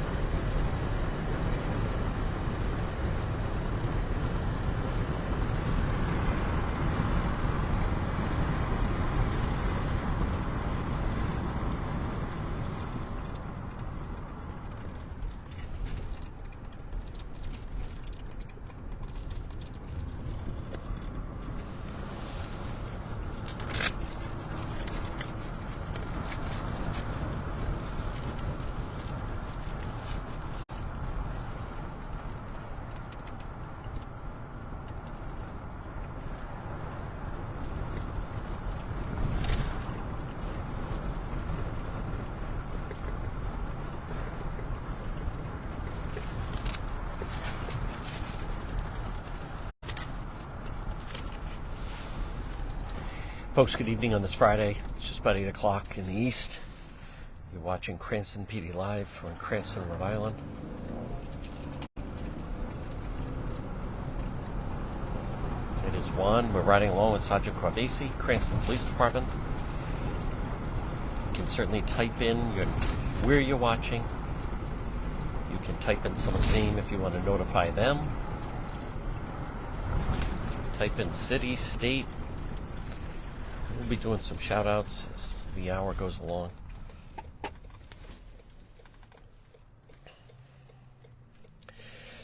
Folks, good evening on this Friday. It's just about 8 o'clock in the east. You're watching Cranston PD Live. We're in Cranston, Rhode Island. It is Juan. We're riding along with Sergeant Corvesi, Cranston Police Department. You can certainly type in where you're watching. You can type in someone's name if you want to notify them. Type in city, state. We'll be doing some shout outs as the hour goes along.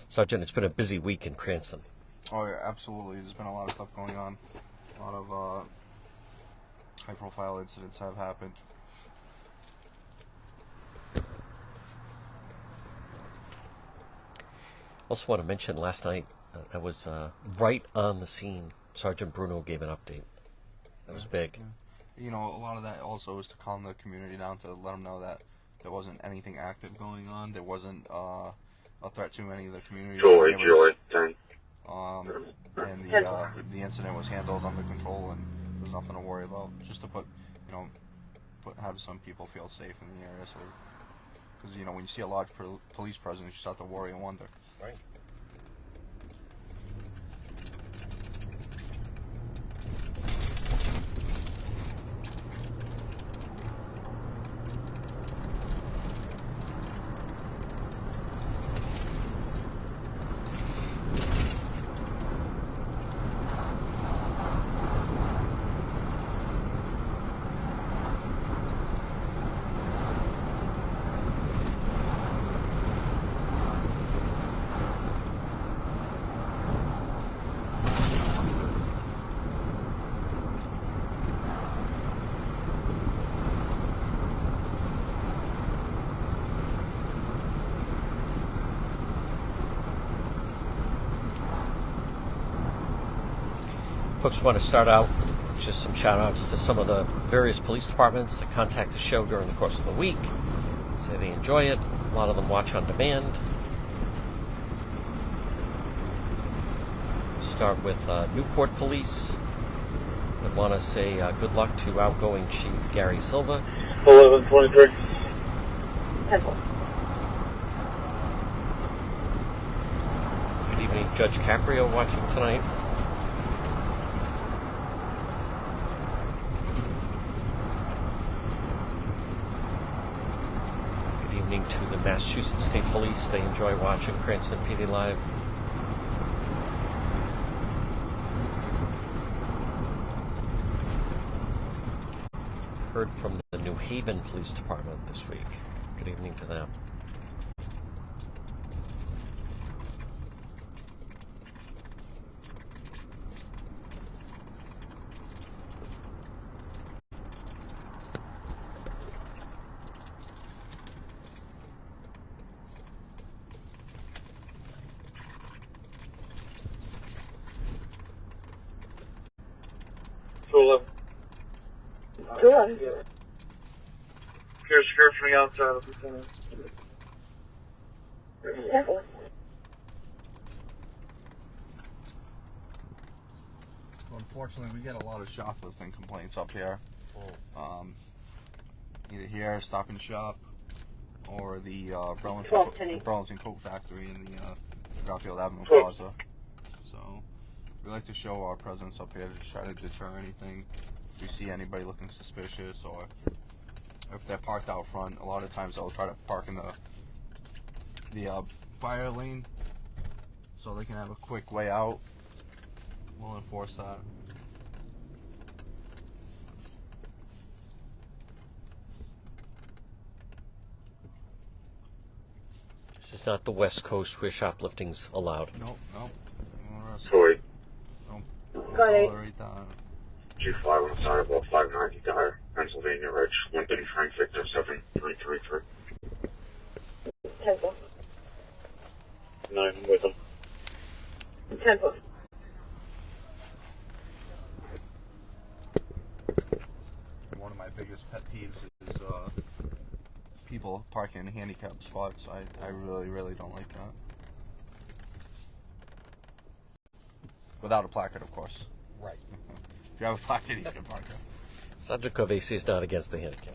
Sergeant, it's been a busy week in Cranston. Oh yeah, absolutely. There's been a lot of stuff going on. A lot of high-profile incidents have happened. Also want to mention last night, I was right on the scene. Sergeant Bruno gave an update. That was big. You know, a lot of that also is to calm the community down, to let them know that there wasn't anything active going on. There wasn't a threat to any of the community. Joy, thank. And the incident was handled under control, and there's nothing to worry about. Just to have some people feel safe in the area. So, because when you see a large police presence, you start to worry and wonder. Right. Folks, want to start out with just some shout outs to some of the various police departments that contact the show during the course of the week. Say they enjoy it. A lot of them watch on demand. Start with Newport Police. I want to say good luck to outgoing Chief Gary Silva. 1123. Temple. Good evening, Judge Caprio watching tonight. To the Massachusetts State Police. They enjoy watching Cranston PD Live. Heard from the New Haven Police Department this week. Good evening to them. Go on. Here's Sheriff from the outside of the center. Temple. Well, unfortunately, we get a lot of shoplifting complaints up here. Either here, Stop and Shop, or the Burlington Coat Factory in the Garfield Avenue Plaza. So we like to show our presence up here to try to deter anything. If we see anybody looking suspicious, or if they're parked out front, a lot of times they'll try to park in the fire lane so they can have a quick way out. We'll enforce that. This is not the West Coast where shoplifting's allowed. Nope. Joy, Don't Got it. tolerate that. G5 on the side of 590 Dyer, Pennsylvania Ridge, Lincoln Frank Victor 7333. Temple. 9 with them. Temple. One of my biggest pet peeves is people parking in handicapped spots. I really don't like that. Without a placard, of course. Right. If you have a placard, you can park it. Subject Covesi is not against the handicap.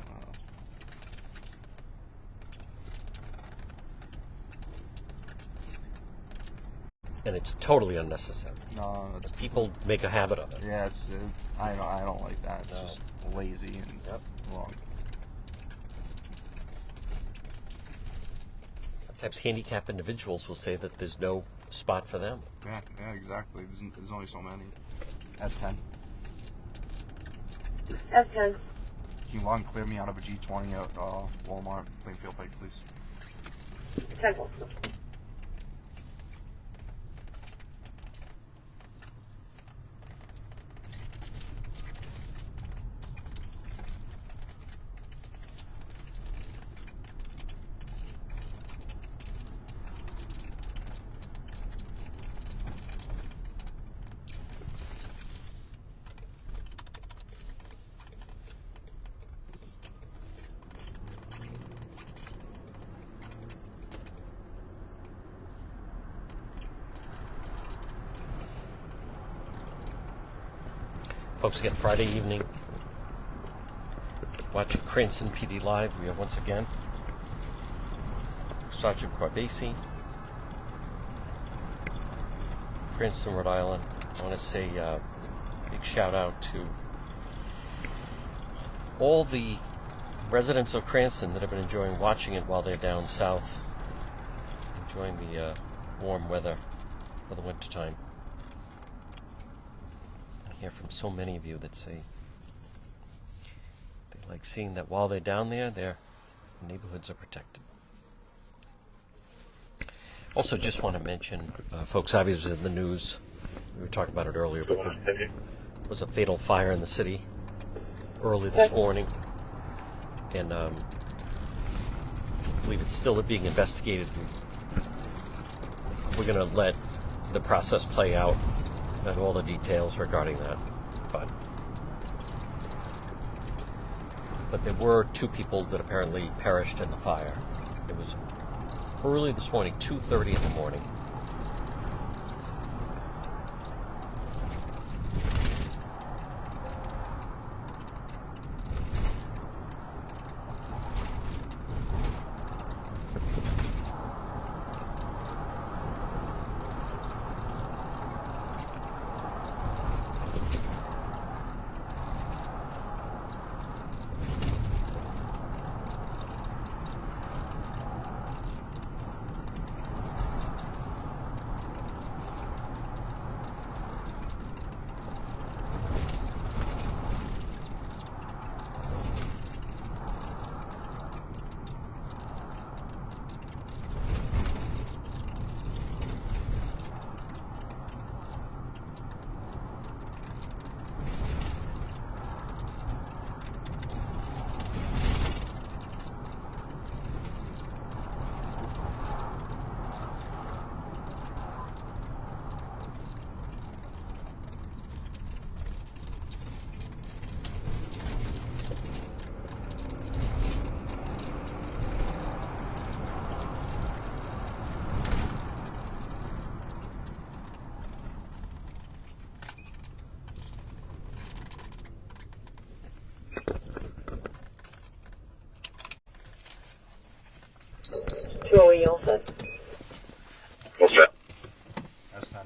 And it's totally unnecessary. No, it's People make a habit of it. yeah, it's I don't like that. It's just lazy and wrong. Sometimes handicapped individuals will say that there's no spot for them. Yeah, exactly. There's only so many. S10. S10. Can you long clear me out of a G20 at Walmart, Plainfield Pike, please? Temple. Folks, again, Friday evening, watching Cranston PD Live. We have once again Sergeant Corbasi, Cranston, Rhode Island. I want to say big shout out to all the residents of Cranston that have been enjoying watching it while they're down south, enjoying the warm weather for the winter time. I hear from so many of you that say they like seeing that while they're down there, their neighborhoods are protected. Also, just want to mention, folks, obviously in the news, we were talking about it earlier, but there was a fatal fire in the city early this morning, and I believe it's still being investigated. We're going to let the process play out and all the details regarding that. But there were 2 people that apparently perished in the fire. It was early this morning, 2:30 in the morning. Joey, all set? What's that? That's 10.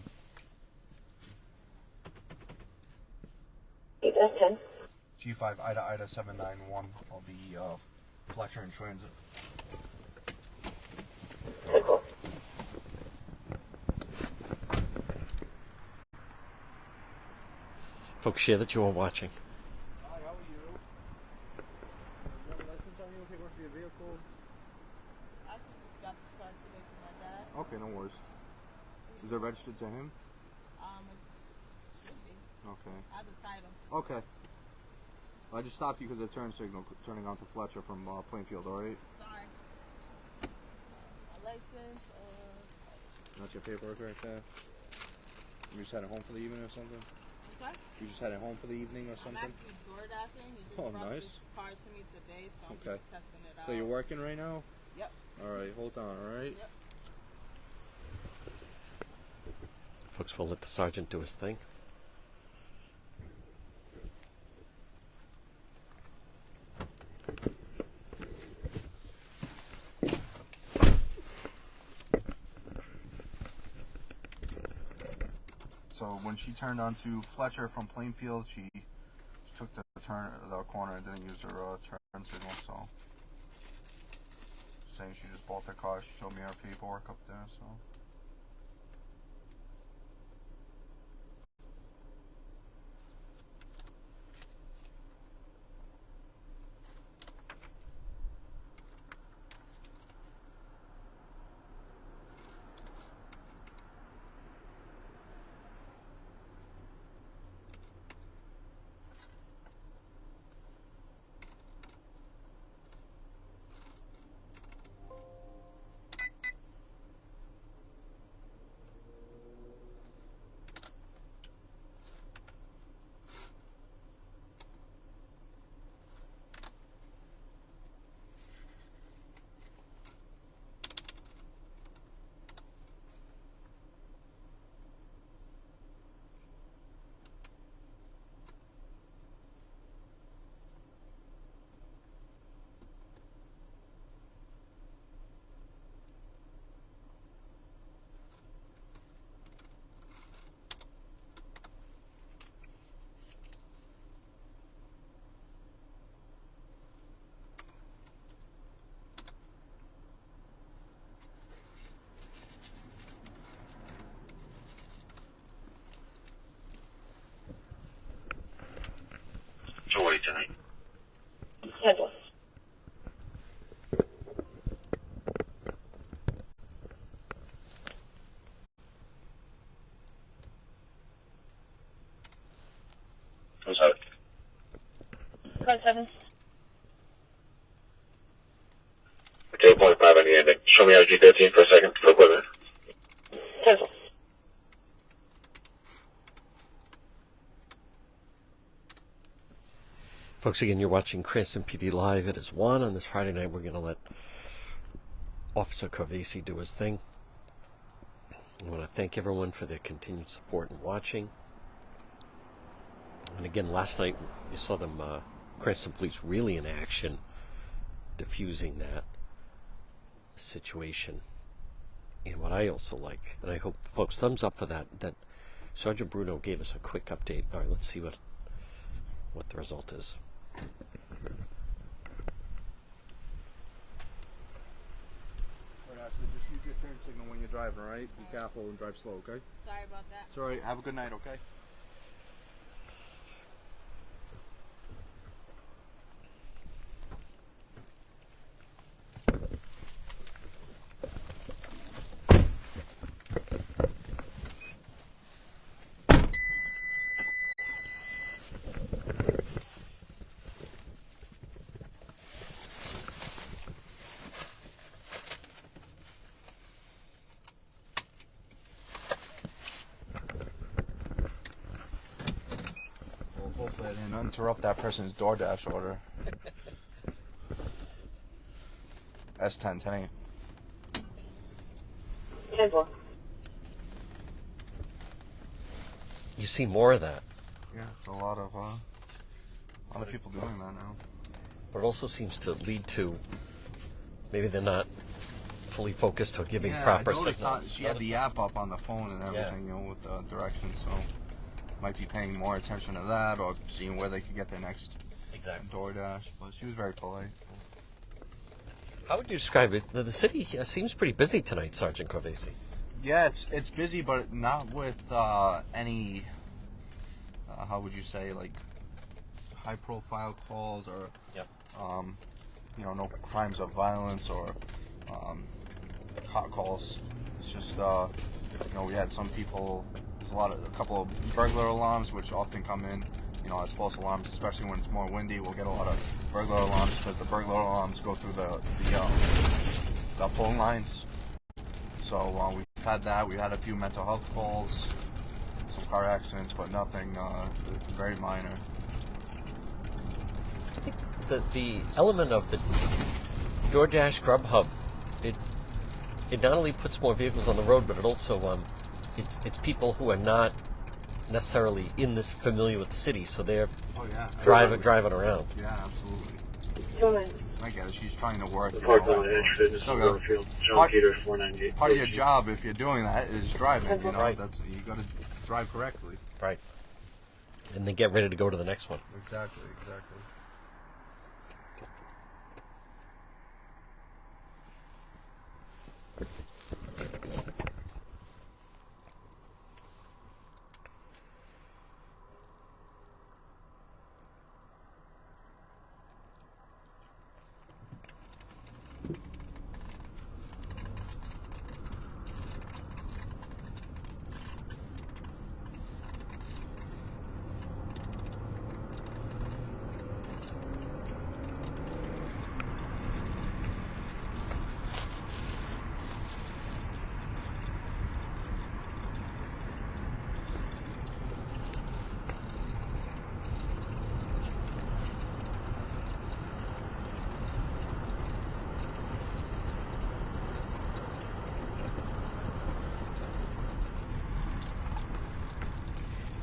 That's 10. G5 Ida 791. I'll be Fletcher in transit. Cool. Folks, share that you are watching. Hi, how are you? You have a license on you? Paperwork for your vehicle? I just got this car today from my dad. Okay, no worries. Is it registered to him? It should be. Okay. I have the title. Okay. I just stopped you because of the turn signal turning onto Fletcher from Plainfield, alright? Sorry. My license, That's your paperwork right there. You just headed home for the evening or something? sorry? You just headed home for the evening or I'm something? actually door dashing. He just Oh, brought nice. this car to me today, so I'm Okay. just testing it out. So you're working right now? Yep. Alright, hold on, alright? Yep. Folks, we'll let the sergeant do his thing. So when she turned onto Fletcher from Plainfield, she took the corner and didn't use her turn signal, so saying she just bought the car. She showed me her paperwork up there, so 10-4. Who's that? Front 7. Okay, 0.5 on the ending. Show me RG13 for a second for equipment. 10-4. Folks, again, you're watching Cranston PD Live. It is 1 on this Friday night. We're going to let Officer Carvesi do his thing. I want to thank everyone for their continued support and watching. And again, last night you saw them, Cranston Police, really in action, diffusing that situation. And what I also like, and I hope, folks, thumbs up for that Sergeant Bruno gave us a quick update. All right, let's see what the result is. Just use your turn signal when you're driving, all right? Be careful and drive slow, okay? Sorry about that. It's all right. Have a good night, okay? Hopefully I didn't interrupt that person's DoorDash order. S10, 10 10-4. You see more of that. Yeah, it's a lot of people doing that now. But it also seems to lead to maybe they're not fully focused or giving proper I noticed signals. she had the app up on the phone and everything, you know, with the directions, so might be paying more attention to that or seeing where they could get their next DoorDash. But she was very polite. How would you describe it? The city seems pretty busy tonight, Sergeant Carvesi. Yeah, it's busy, but not with any, how would you say, like high-profile calls or, you know, no crimes of violence or hot calls. It's just, you know, we had some people. There's a couple of burglar alarms which often come in, you know, as false alarms, especially when it's more windy. We'll get a lot of burglar alarms because the burglar alarms go through the phone lines. So we've had that. We had a few mental health calls, some car accidents, but nothing very minor. The element of the DoorDash Grubhub, it not only puts more vehicles on the road, but it also it's people who are not necessarily familiar with the city, so they're driving around. Yeah, absolutely. Go ahead. I get it. She's trying to work. Park on the entrance, this is Garfield, John Peter, 498. Part of your job, if you're doing that, is driving. You know, Right. you got to drive correctly. Right. And then get ready to go to the next one. Exactly.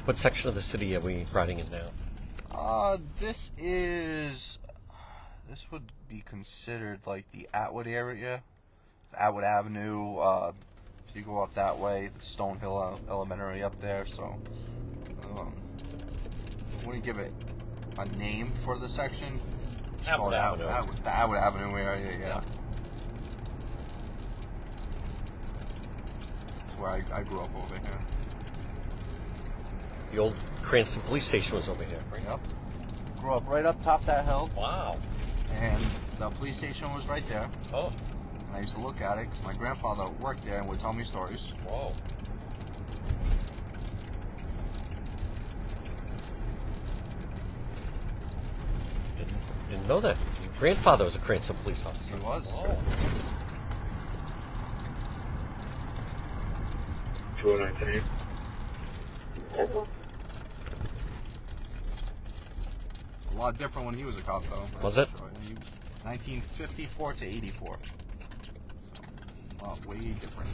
What section of the city are we riding in now? This would be considered like the Atwood area, Atwood Avenue. If you go up that way, the Stonehill Elementary up there. So, I wouldn't give it a name for the section. Just call Atwood it Avenue. the Atwood Avenue area. Yeah. That's where I grew up over here. The old Cranston Police Station was over here. Yep. Grew up right up top that hill. Wow. and the police station was right there. Oh, And I used to look at it because my grandfather worked there and would tell me stories. whoa. Didn't know that. Your grandfather was a Cranston police officer. He was. Oh. 219. A lot different when he was a cop, though. Was it? 1954 to 84. So, way different.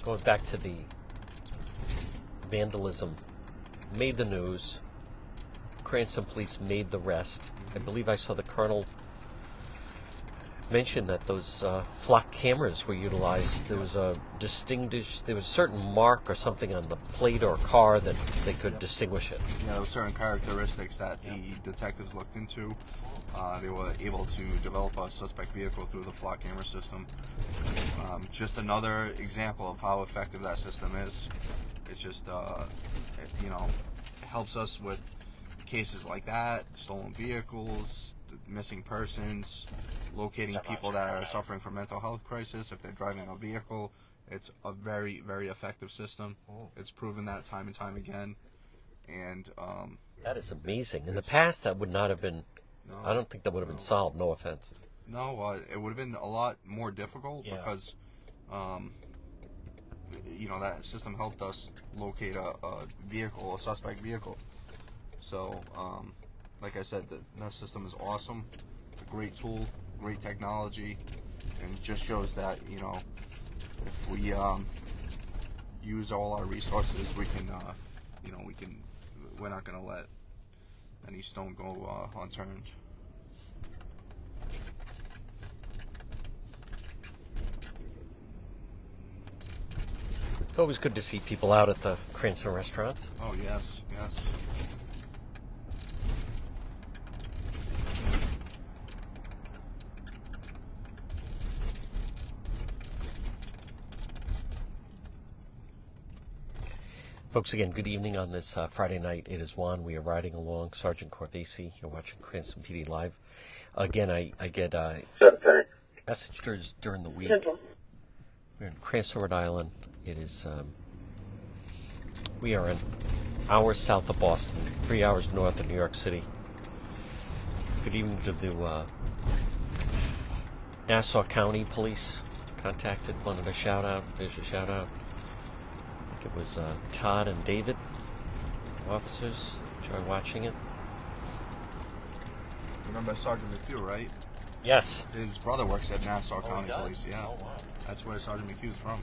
Going back to the vandalism, made the news. Cranston Police made the rest. I believe I saw the colonel mention that those flock cameras were utilized. There was a certain mark or something on the plate or car that they could distinguish it. Yeah, there were certain characteristics that the detectives looked into. They were able to develop a suspect vehicle through the flock camera system. Just another example of how effective that system is. It's just, it helps us with cases like that, stolen vehicles, missing persons, locating people that are suffering from mental health crisis if they're driving a vehicle. It's a very, very effective system. It's proven that time and time again. And that is amazing. In the past, that would not have been. No, I don't think that would have been solved. No offense. No, it would have been a lot more difficult because, that system helped us locate a vehicle, a suspect vehicle. So, like I said, that system is awesome. It's a great tool, great technology, and it just shows that, if we use all our resources, we can, we're not going to let any stone go unturned. It's always good to see people out at the Cranston restaurants. Oh, yes, yes. Folks, again, good evening on this Friday night. It is Juan. We are riding along Sergeant Corvesi. You're watching Cranston PD Live. Again, I get messages during the week. We're in Cranston, Rhode Island. It is, we are an hour south of Boston, 3 hours north of New York City. Good evening to the Nassau County Police. Contacted, wanted a shout out. There's your shout out. I think it was Todd and David, officers. Enjoy watching it. Remember Sergeant McHugh, right? Yes. His brother works at Nassau he County does? Police. Yeah. Oh, wow. That's where Sergeant McHugh's from.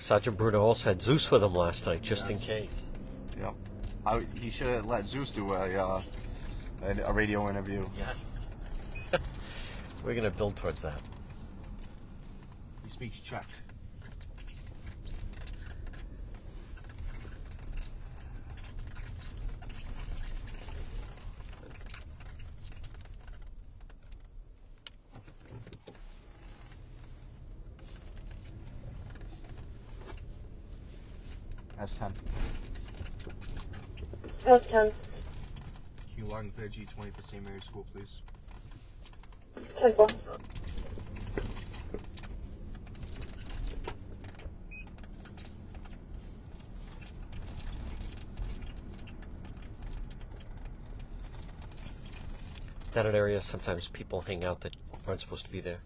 Sergeant Bruno also had Zeus with him last night, just in case. Yep. He should have let Zeus do a radio interview. Yes. We're going to build towards that. He speaks Czech. S10. S10. Can you log into G20 for St. Mary's School, please? 10-4. That an area sometimes people hang out that aren't supposed to be there.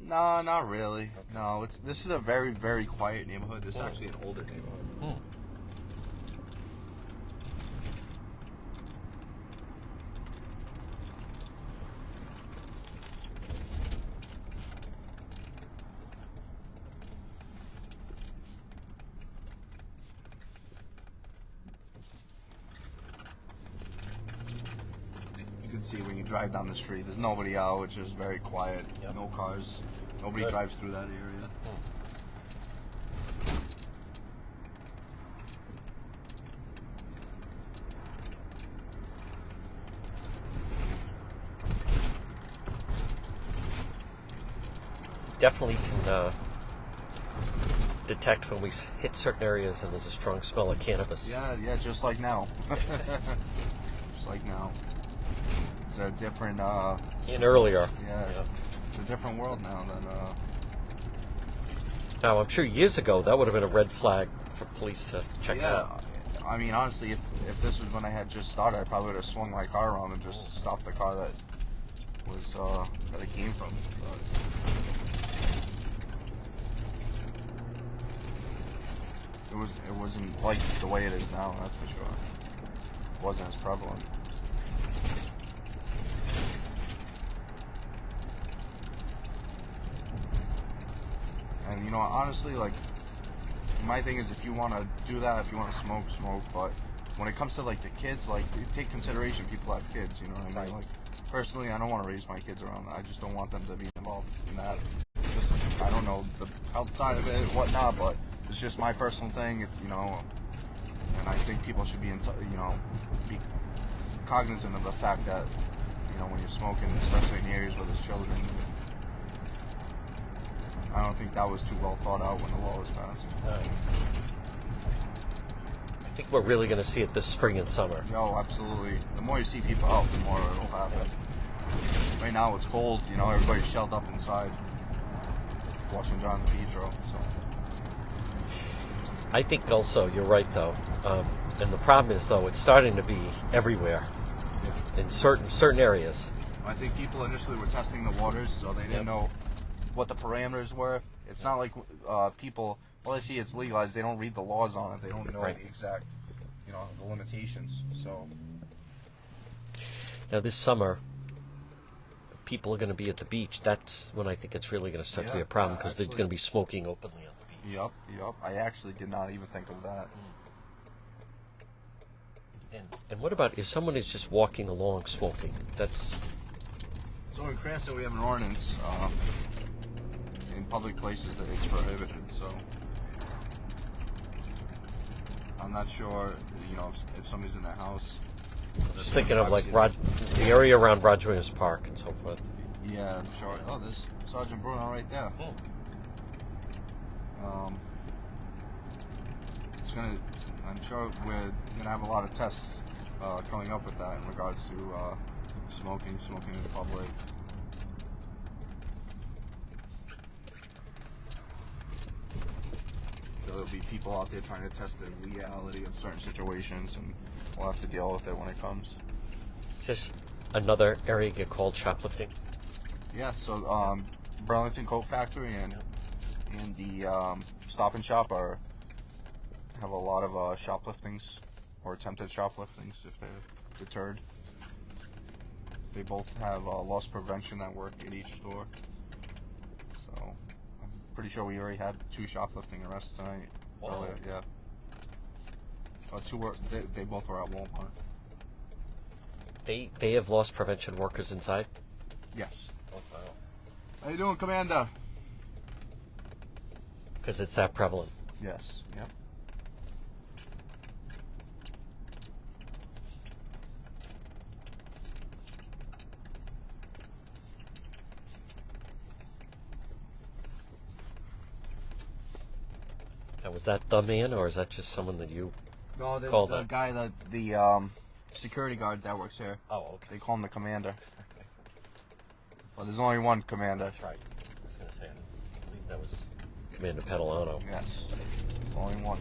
No, not really. Okay. No, this is a very, very quiet neighborhood. This is actually an older neighborhood. see when you drive down the street. There's nobody out. It's just very quiet. Yep. No cars. Nobody Good. drives through that area. Definitely can detect when we hit certain areas and there's a strong smell of cannabis. Yeah, just like now. Just like now. It's a different, And earlier. yeah, it's a different world now than, Now, I'm sure years ago that would have been a red flag for police to check out. I mean, honestly, if this was when I had just started, I probably would have swung my car around and just stopped the car that was, that it came from. It wasn't like the way it is now, that's for sure. It wasn't as prevalent. And you know, honestly, like, my thing is, if you want to do that, if you want to smoke, but when it comes to like the kids, like, take consideration people have kids, you know what I mean? Right. Like, personally, I don't want to raise my kids around that. I just don't want them to be involved in that. Just, I don't know the outside of it, whatnot, but it's just my personal thing, you know, and I think people should be, you know, be cognizant of the fact that, you know, when you're smoking, especially in areas where there's children, I don't think that was too well thought out when the law was passed. I think we're really going to see it this spring and summer. No, absolutely. The more you see people out, the more it'll happen. Right now it's cold, you know, everybody's shelled up inside, watching DePetro, so. I think also you're right though, and the problem is though it's starting to be everywhere in certain areas. I think people initially were testing the waters, so they didn't know what the parameters were. It's not like people, well, they see it's legalized, they don't read the laws on it, they don't know the exact, you know, the limitations. So now this summer, people are going to be at the beach. That's when I think it's really going to start to be a problem because they're going to be smoking openly on the beach. Yep. I actually did not even think of that. And what about if someone is just walking along smoking? That's So in Cranston we have an ordinance in public places that it's prohibited, so I'm not sure, you know, if somebody's in their house. just thinking of like the area around Roger Williams Park and so forth. Yeah, sure. Oh, there's Sergeant Bruno right there. It's gonna. I'm sure we're gonna have a lot of tests coming up with that in regards to smoking in public. There'll be people out there trying to test the legality of certain situations, and we'll have to deal with it when it comes. Is this another area get called shoplifting? Yeah. So Burlington Coat Factory and the Stop and Shop have a lot of shopliftings or attempted shopliftings if they're deterred. They both have loss prevention that work at each store. So I'm pretty sure we already had 2 shoplifting arrests tonight. Wow. Earlier, yeah. 2 were they both were at Walmart. They have loss prevention workers inside? Yes. Oh, wow. How you doing, Commander? Because it's that prevalent. Yes. Yep. Now, was that the man, or is that just someone that you No, called the that? guy that the security guard that works here. Oh, okay. They call him the commander. Well, there's only one commander. That's right. I was going to say, I believe that was Commander Catalano. Yes. There's only one.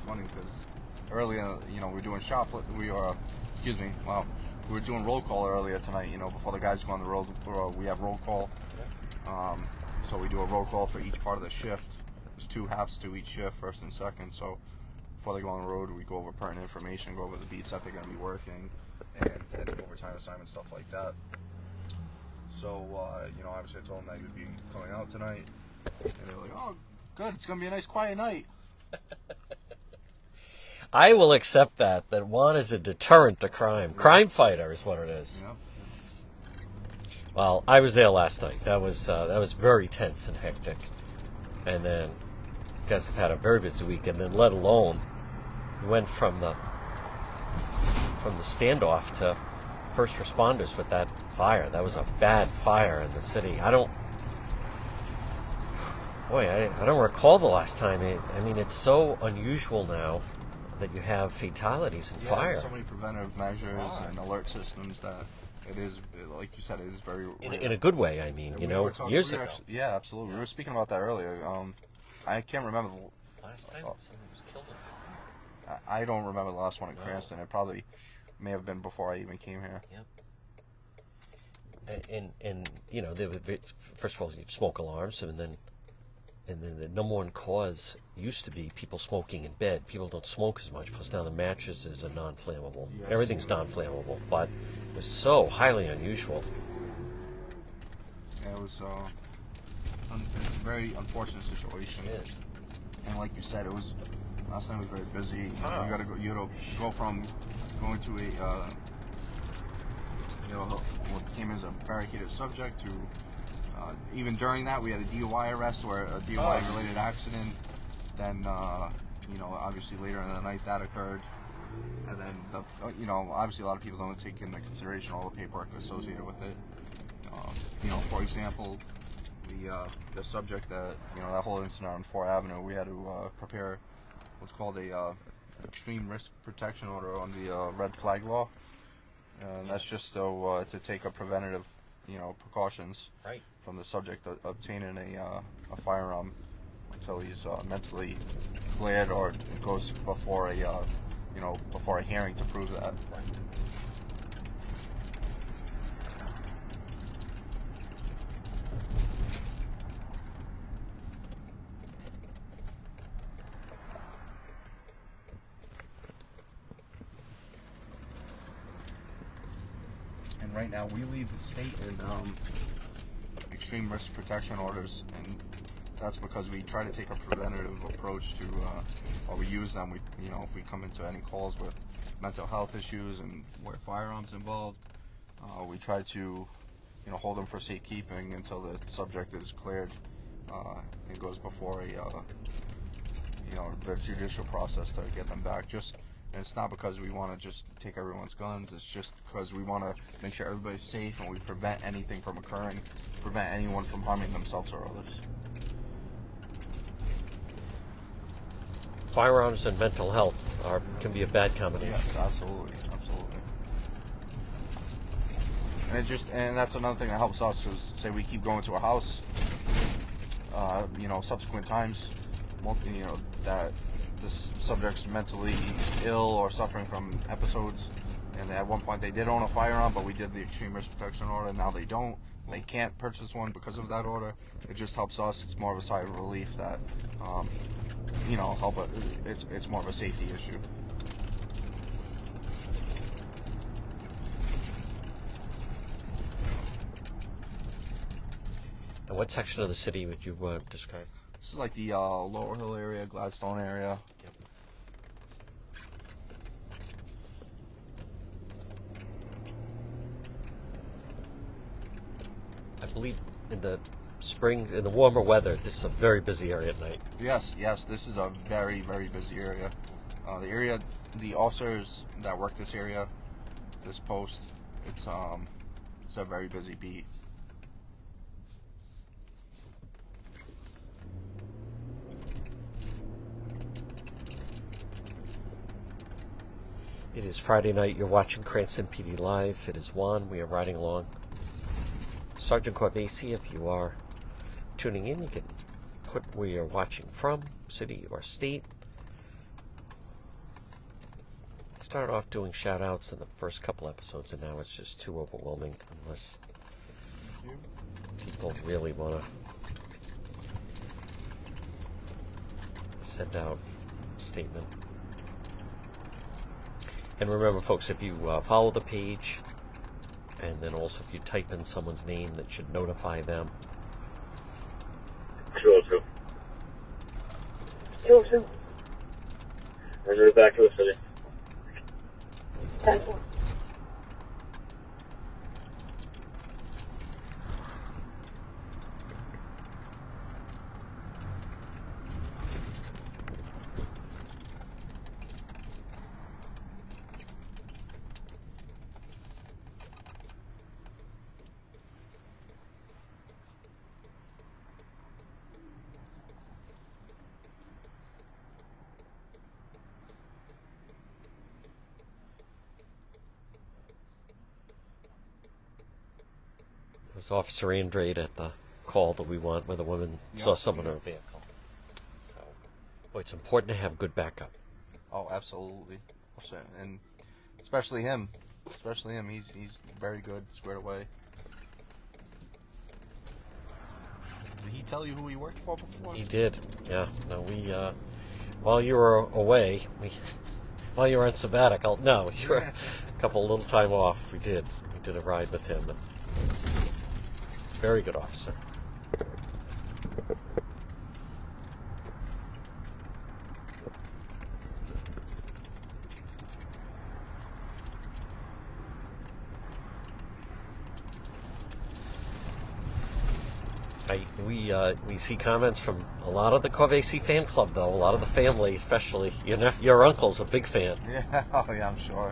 Funny because earlier, you know, we're doing shoplifting. We are Excuse me. Wow. We were doing roll call earlier tonight, you know, before the guys go on the road. We have roll call. So we do a roll call for each part of the shift. There's 2 halves to each shift, first and second. So before they go on the road, we go over pertinent information, go over the beats that they're going to be working, and overtime assignments, stuff like that. So, you know, obviously I told them that you'd be coming out tonight. And they're like, oh, good, it's going to be a nice quiet night. I will accept that Juan is a deterrent to crime. Crime fighter is what it is. Yeah. Well, I was there last night. That was very tense and hectic. And then you guys have had a very busy week, and then let alone we went from the standoff to first responders with that fire. That was a bad fire in the city. I don't recall the last time. I mean, it's so unusual now that you have fatalities in fire. So many preventive measures and alert systems that it is, like you said, it is very in a good way. I mean, you know, years ago. Yeah, absolutely. Yeah. We were speaking about that earlier. I can't remember the last time somebody was killed in fire. I don't remember the last one in Cranston. It probably may have been before I even came here. Yep. And you know, first of all, you have smoke alarms, and then the number one cause used to be people smoking in bed. People don't smoke as much, plus now the mattresses are non-flammable. Yeah, everything's non-flammable, but it was so highly unusual. Yeah, it was it's a very unfortunate situation. It is. And like you said, last night was very busy. You had to go from going to a what became as a barricaded subject to even during that we had a DUI arrest or a DUI related accident. Then obviously later in the night that occurred, and then obviously a lot of people don't take into consideration all the paperwork associated with it. For example, the subject that that whole incident on 4th Avenue, we had to prepare what's called a extreme risk protection order on the red flag law. That's just to take a preventative, precautions from the subject obtaining a firearm until he's mentally cleared or it goes before a hearing to prove that. And right now we leave the state in extreme risk protection orders, and that's because we try to take a preventative approach to, or we use them. If we come into any calls with mental health issues and where firearms involved, we try to, hold them for safekeeping until the subject is cleared. It goes before the judicial process to get them back. And it's not because we want to just take everyone's guns, it's just because we want to make sure everybody's safe and we prevent anything from occurring, prevent anyone from harming themselves or others. Firearms and mental health can be a bad combination. Yes, absolutely. And that's another thing that helps us, because say we keep going to a house, subsequent times, that this subject's mentally ill or suffering from episodes, and at one point they did own a firearm, but we did the extreme risk protection order. Now they don't. They can't purchase one because of that order. It just helps us. It's more of a sigh of relief that, it's more of a safety issue. And what section of the city would you describe? This is like the Lower Hill area, Gladstone area. Yep. I believe in the spring, in the warmer weather, this is a very busy area at night. Yes, this is a very, very busy area. The officers that work this area, this post, it's a very busy beat. It is Friday night. You're watching Cranston PD Live. It is Juan. We are riding along. Sergeant Corbasi, if you are tuning in, you can put where you're watching from, city or state. started off doing shout outs in the first couple episodes, and now it's just too overwhelming unless people really want to send out a statement. And remember, folks, if you follow the page, and then also if you type in someone's name, that should notify them. 202. 202. We're back to the city. 10-4. It was Officer Andrade at the call that we want where the woman saw someone in a vehicle. So, boy, it's important to have good backup. Oh, absolutely. And especially him. He's very good, squared away. Did he tell you who he worked for before? He did, yeah. No, while you were away, while you were on sabbatical, no, you were a little time off. We did a ride with him. Very good officer. We see comments from a lot of the Corvesi fan club, though. A lot of the family, especially your uncle's a big fan. Yeah, oh yeah, I'm sure.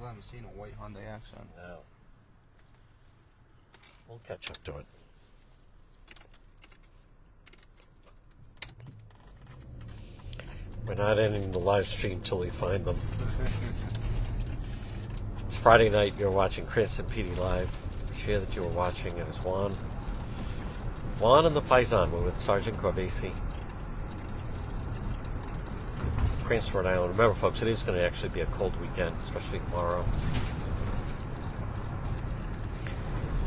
I haven't seen a white Hyundai Accent. No. We'll catch up to it. We're not ending the live stream until we find them. It's Friday night. You're watching Cranston PD Live. Share that you were watching. It is Juan. Juan and the Paisan were with Sergeant Corvesi. Cranston, Rhode Island. Remember, folks, it is going to actually be a cold weekend, especially tomorrow.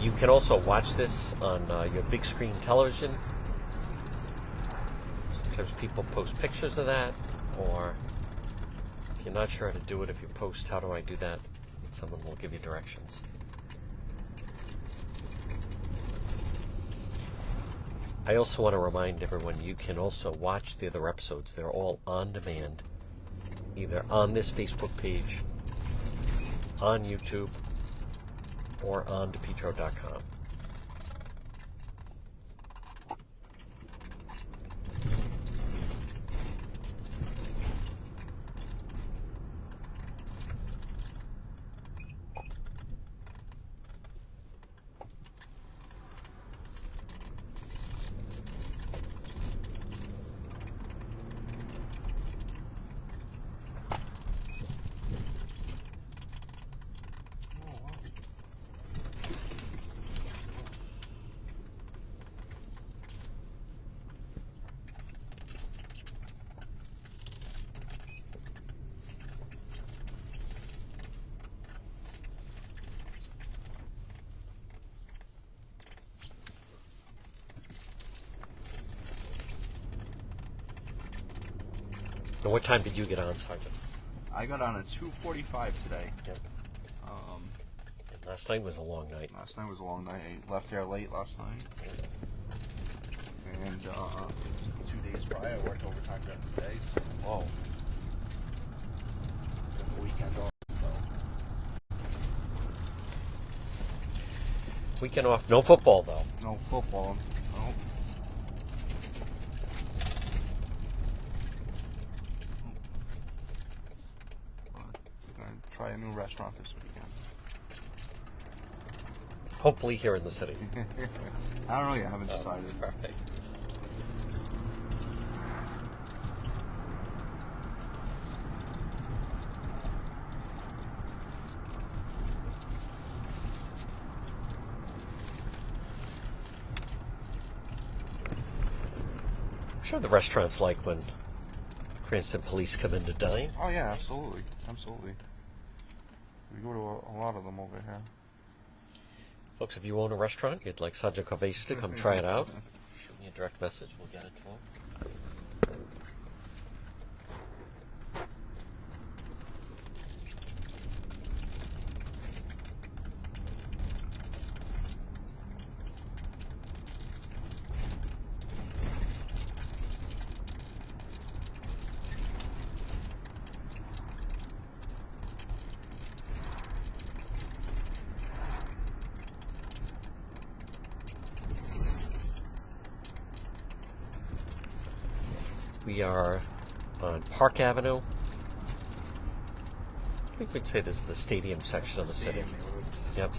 You can also watch this on your big screen television. Sometimes people post pictures of that, or if you're not sure how to do it, if you post, how do I do that? Someone will give you directions. I also want to remind everyone you can also watch the other episodes. They're all on demand, either on this Facebook page, on YouTube, or on DePetro.com. Now, what time did you get on, Sergeant? I got on at 2:45 today. Yep. And last night was a long night. Last night was a long night. I left here late last night. And 2 days prior, I worked overtime during the day. So, Whoa. took the weekend off. So. Weekend off. No football, though. No football. No. We're going to try a new restaurant this weekend. Hopefully here in the city. I don't know yet. I haven't decided. Perfect. I'm sure the restaurants like when Cranston Police come in to dine. Oh yeah, absolutely, absolutely. We go to a lot of them over here. Folks, if you own a restaurant, you'd like Sergeant Carvation to come try it out, shoot me a direct message. We'll get it to him. We are on Park Avenue. I think we'd say this is the stadium section of the city. Yep.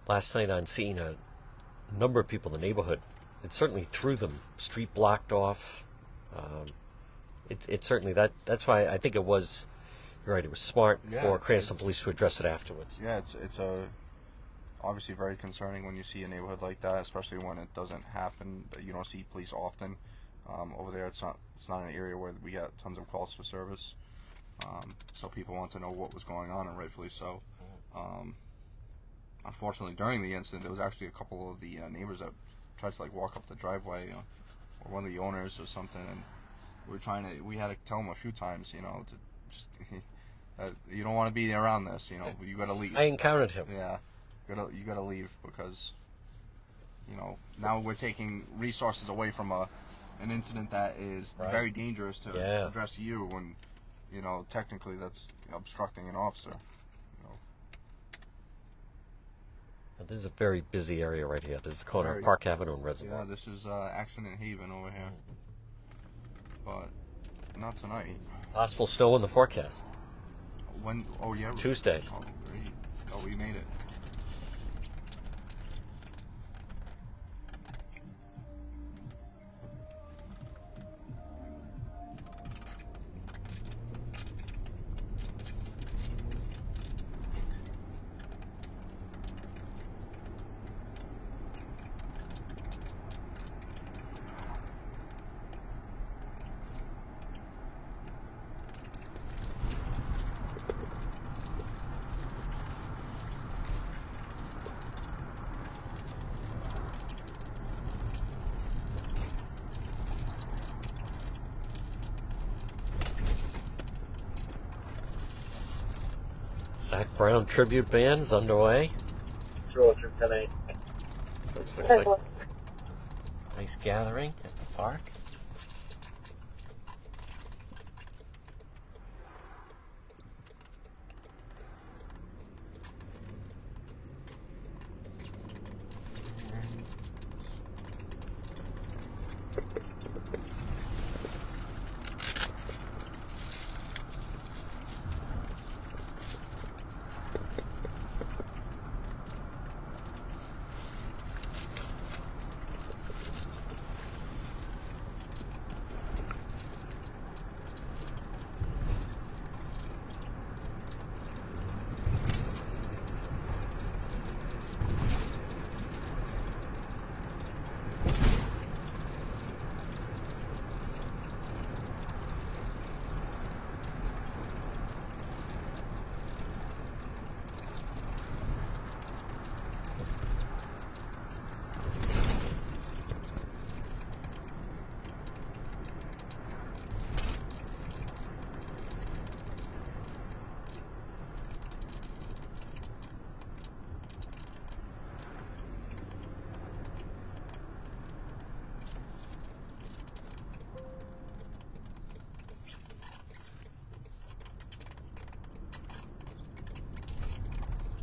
Last night on scene, a number of people in the neighborhood, it certainly threw them. Street blocked off. It certainly, that's why I think it was, you're right, it was smart for Cranston Police to address it afterwards. Yeah, it's obviously very concerning when you see a neighborhood like that, especially when it doesn't happen. You don't see police often. Over there, it's not an area where we get tons of calls for service. So people want to know what was going on, and rightfully so. Unfortunately, during the incident, there was actually a couple of the neighbors that tried to walk up the driveway, or one of the owners or something, and we had to tell them a few times, to just you don't want to be around this, you got to leave. I encountered him. Yeah, you gotta leave, because now we're taking resources away from an incident that is very dangerous to address you, when technically that's obstructing an officer. Now, this is a very busy area right here. This is the corner Very. of Park Avenue and Reservoir. Yeah, this is accident haven over here. But not tonight. Possible snow in the forecast. When? Oh yeah. Tuesday. Oh great. Oh, we made it. Zach Brown tribute band's underway. Sure, trip 10-8. Looks like nice gathering at the park.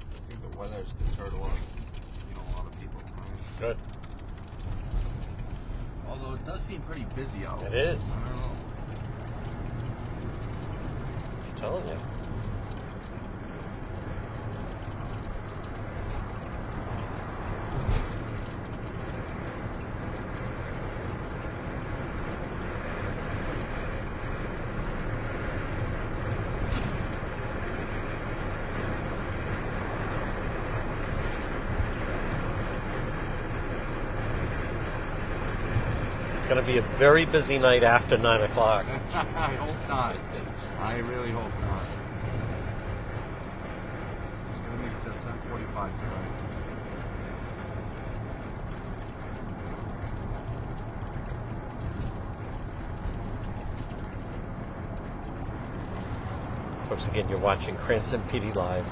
I think the weather's deterred a lot of people. Right? Good. Although it does seem pretty busy out. It is. I don't know. I'm telling you. It's going to be a very busy night after 9 o'clock. I hope not. I really hope not. It's gonna make it to 10:45 today. Folks, again, you're watching Cranston PD Live.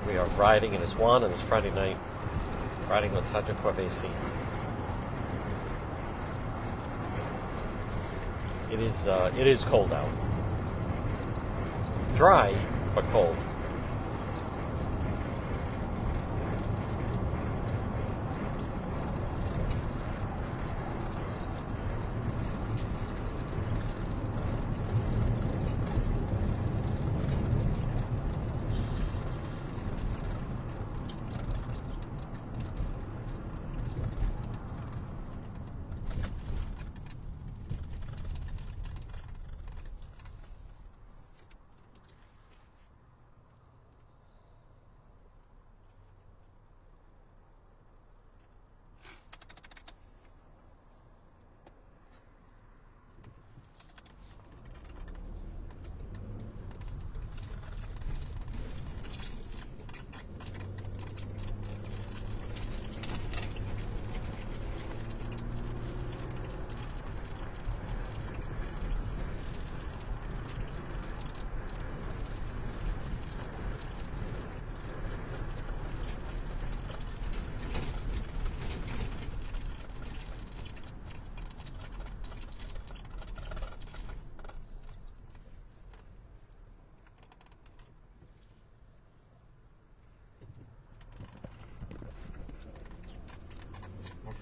We are riding in Swan on this Friday night, riding on Sergeant Corvesi. It is cold out. Dry, but cold.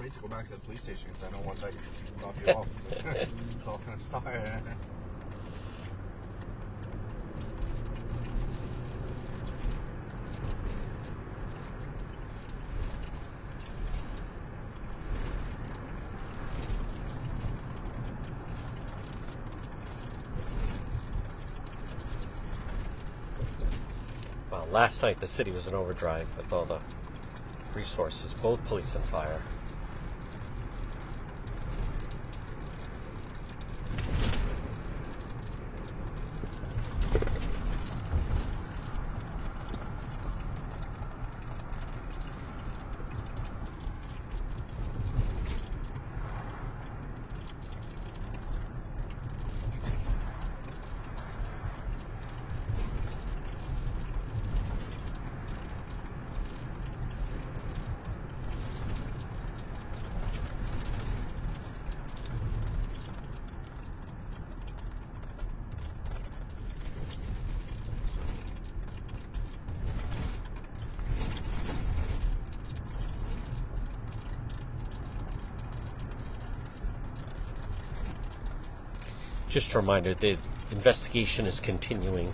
wait to go back to the police station because I know once I drop you off, it's all going to start. Well, last night the city was in overdrive with all the resources, both police and fire. Just a reminder, the investigation is continuing.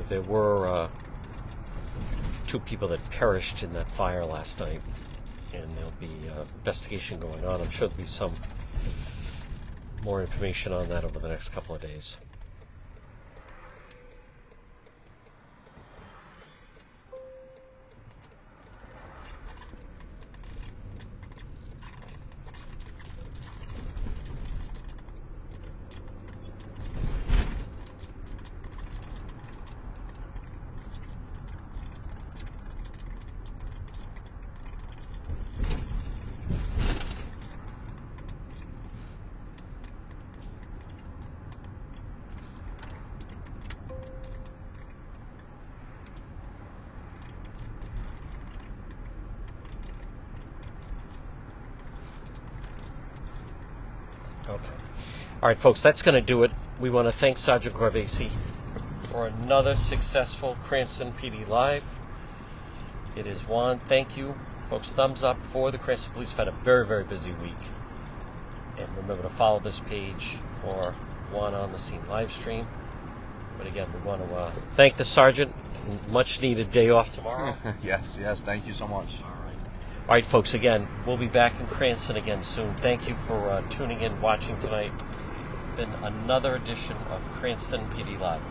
There were 2 people that perished in that fire last night, and there'll be investigation going on. I'm sure there'll be some more information on that over the next couple of days. Okay. All right, folks, that's going to do it. We want to thank Sergeant Corvesi for another successful Cranston PD Live. It is Juan. Thank you. Folks, thumbs up for the Cranston Police. We've had a very, very busy week. And remember to follow this page for Juan on the Scene live stream. But again, we want to thank the Sergeant. Much needed day off tomorrow. Yes, thank you so much. All right, folks, again, we'll be back in Cranston again soon. Thank you for tuning in, watching tonight. Been another edition of Cranston PD Live.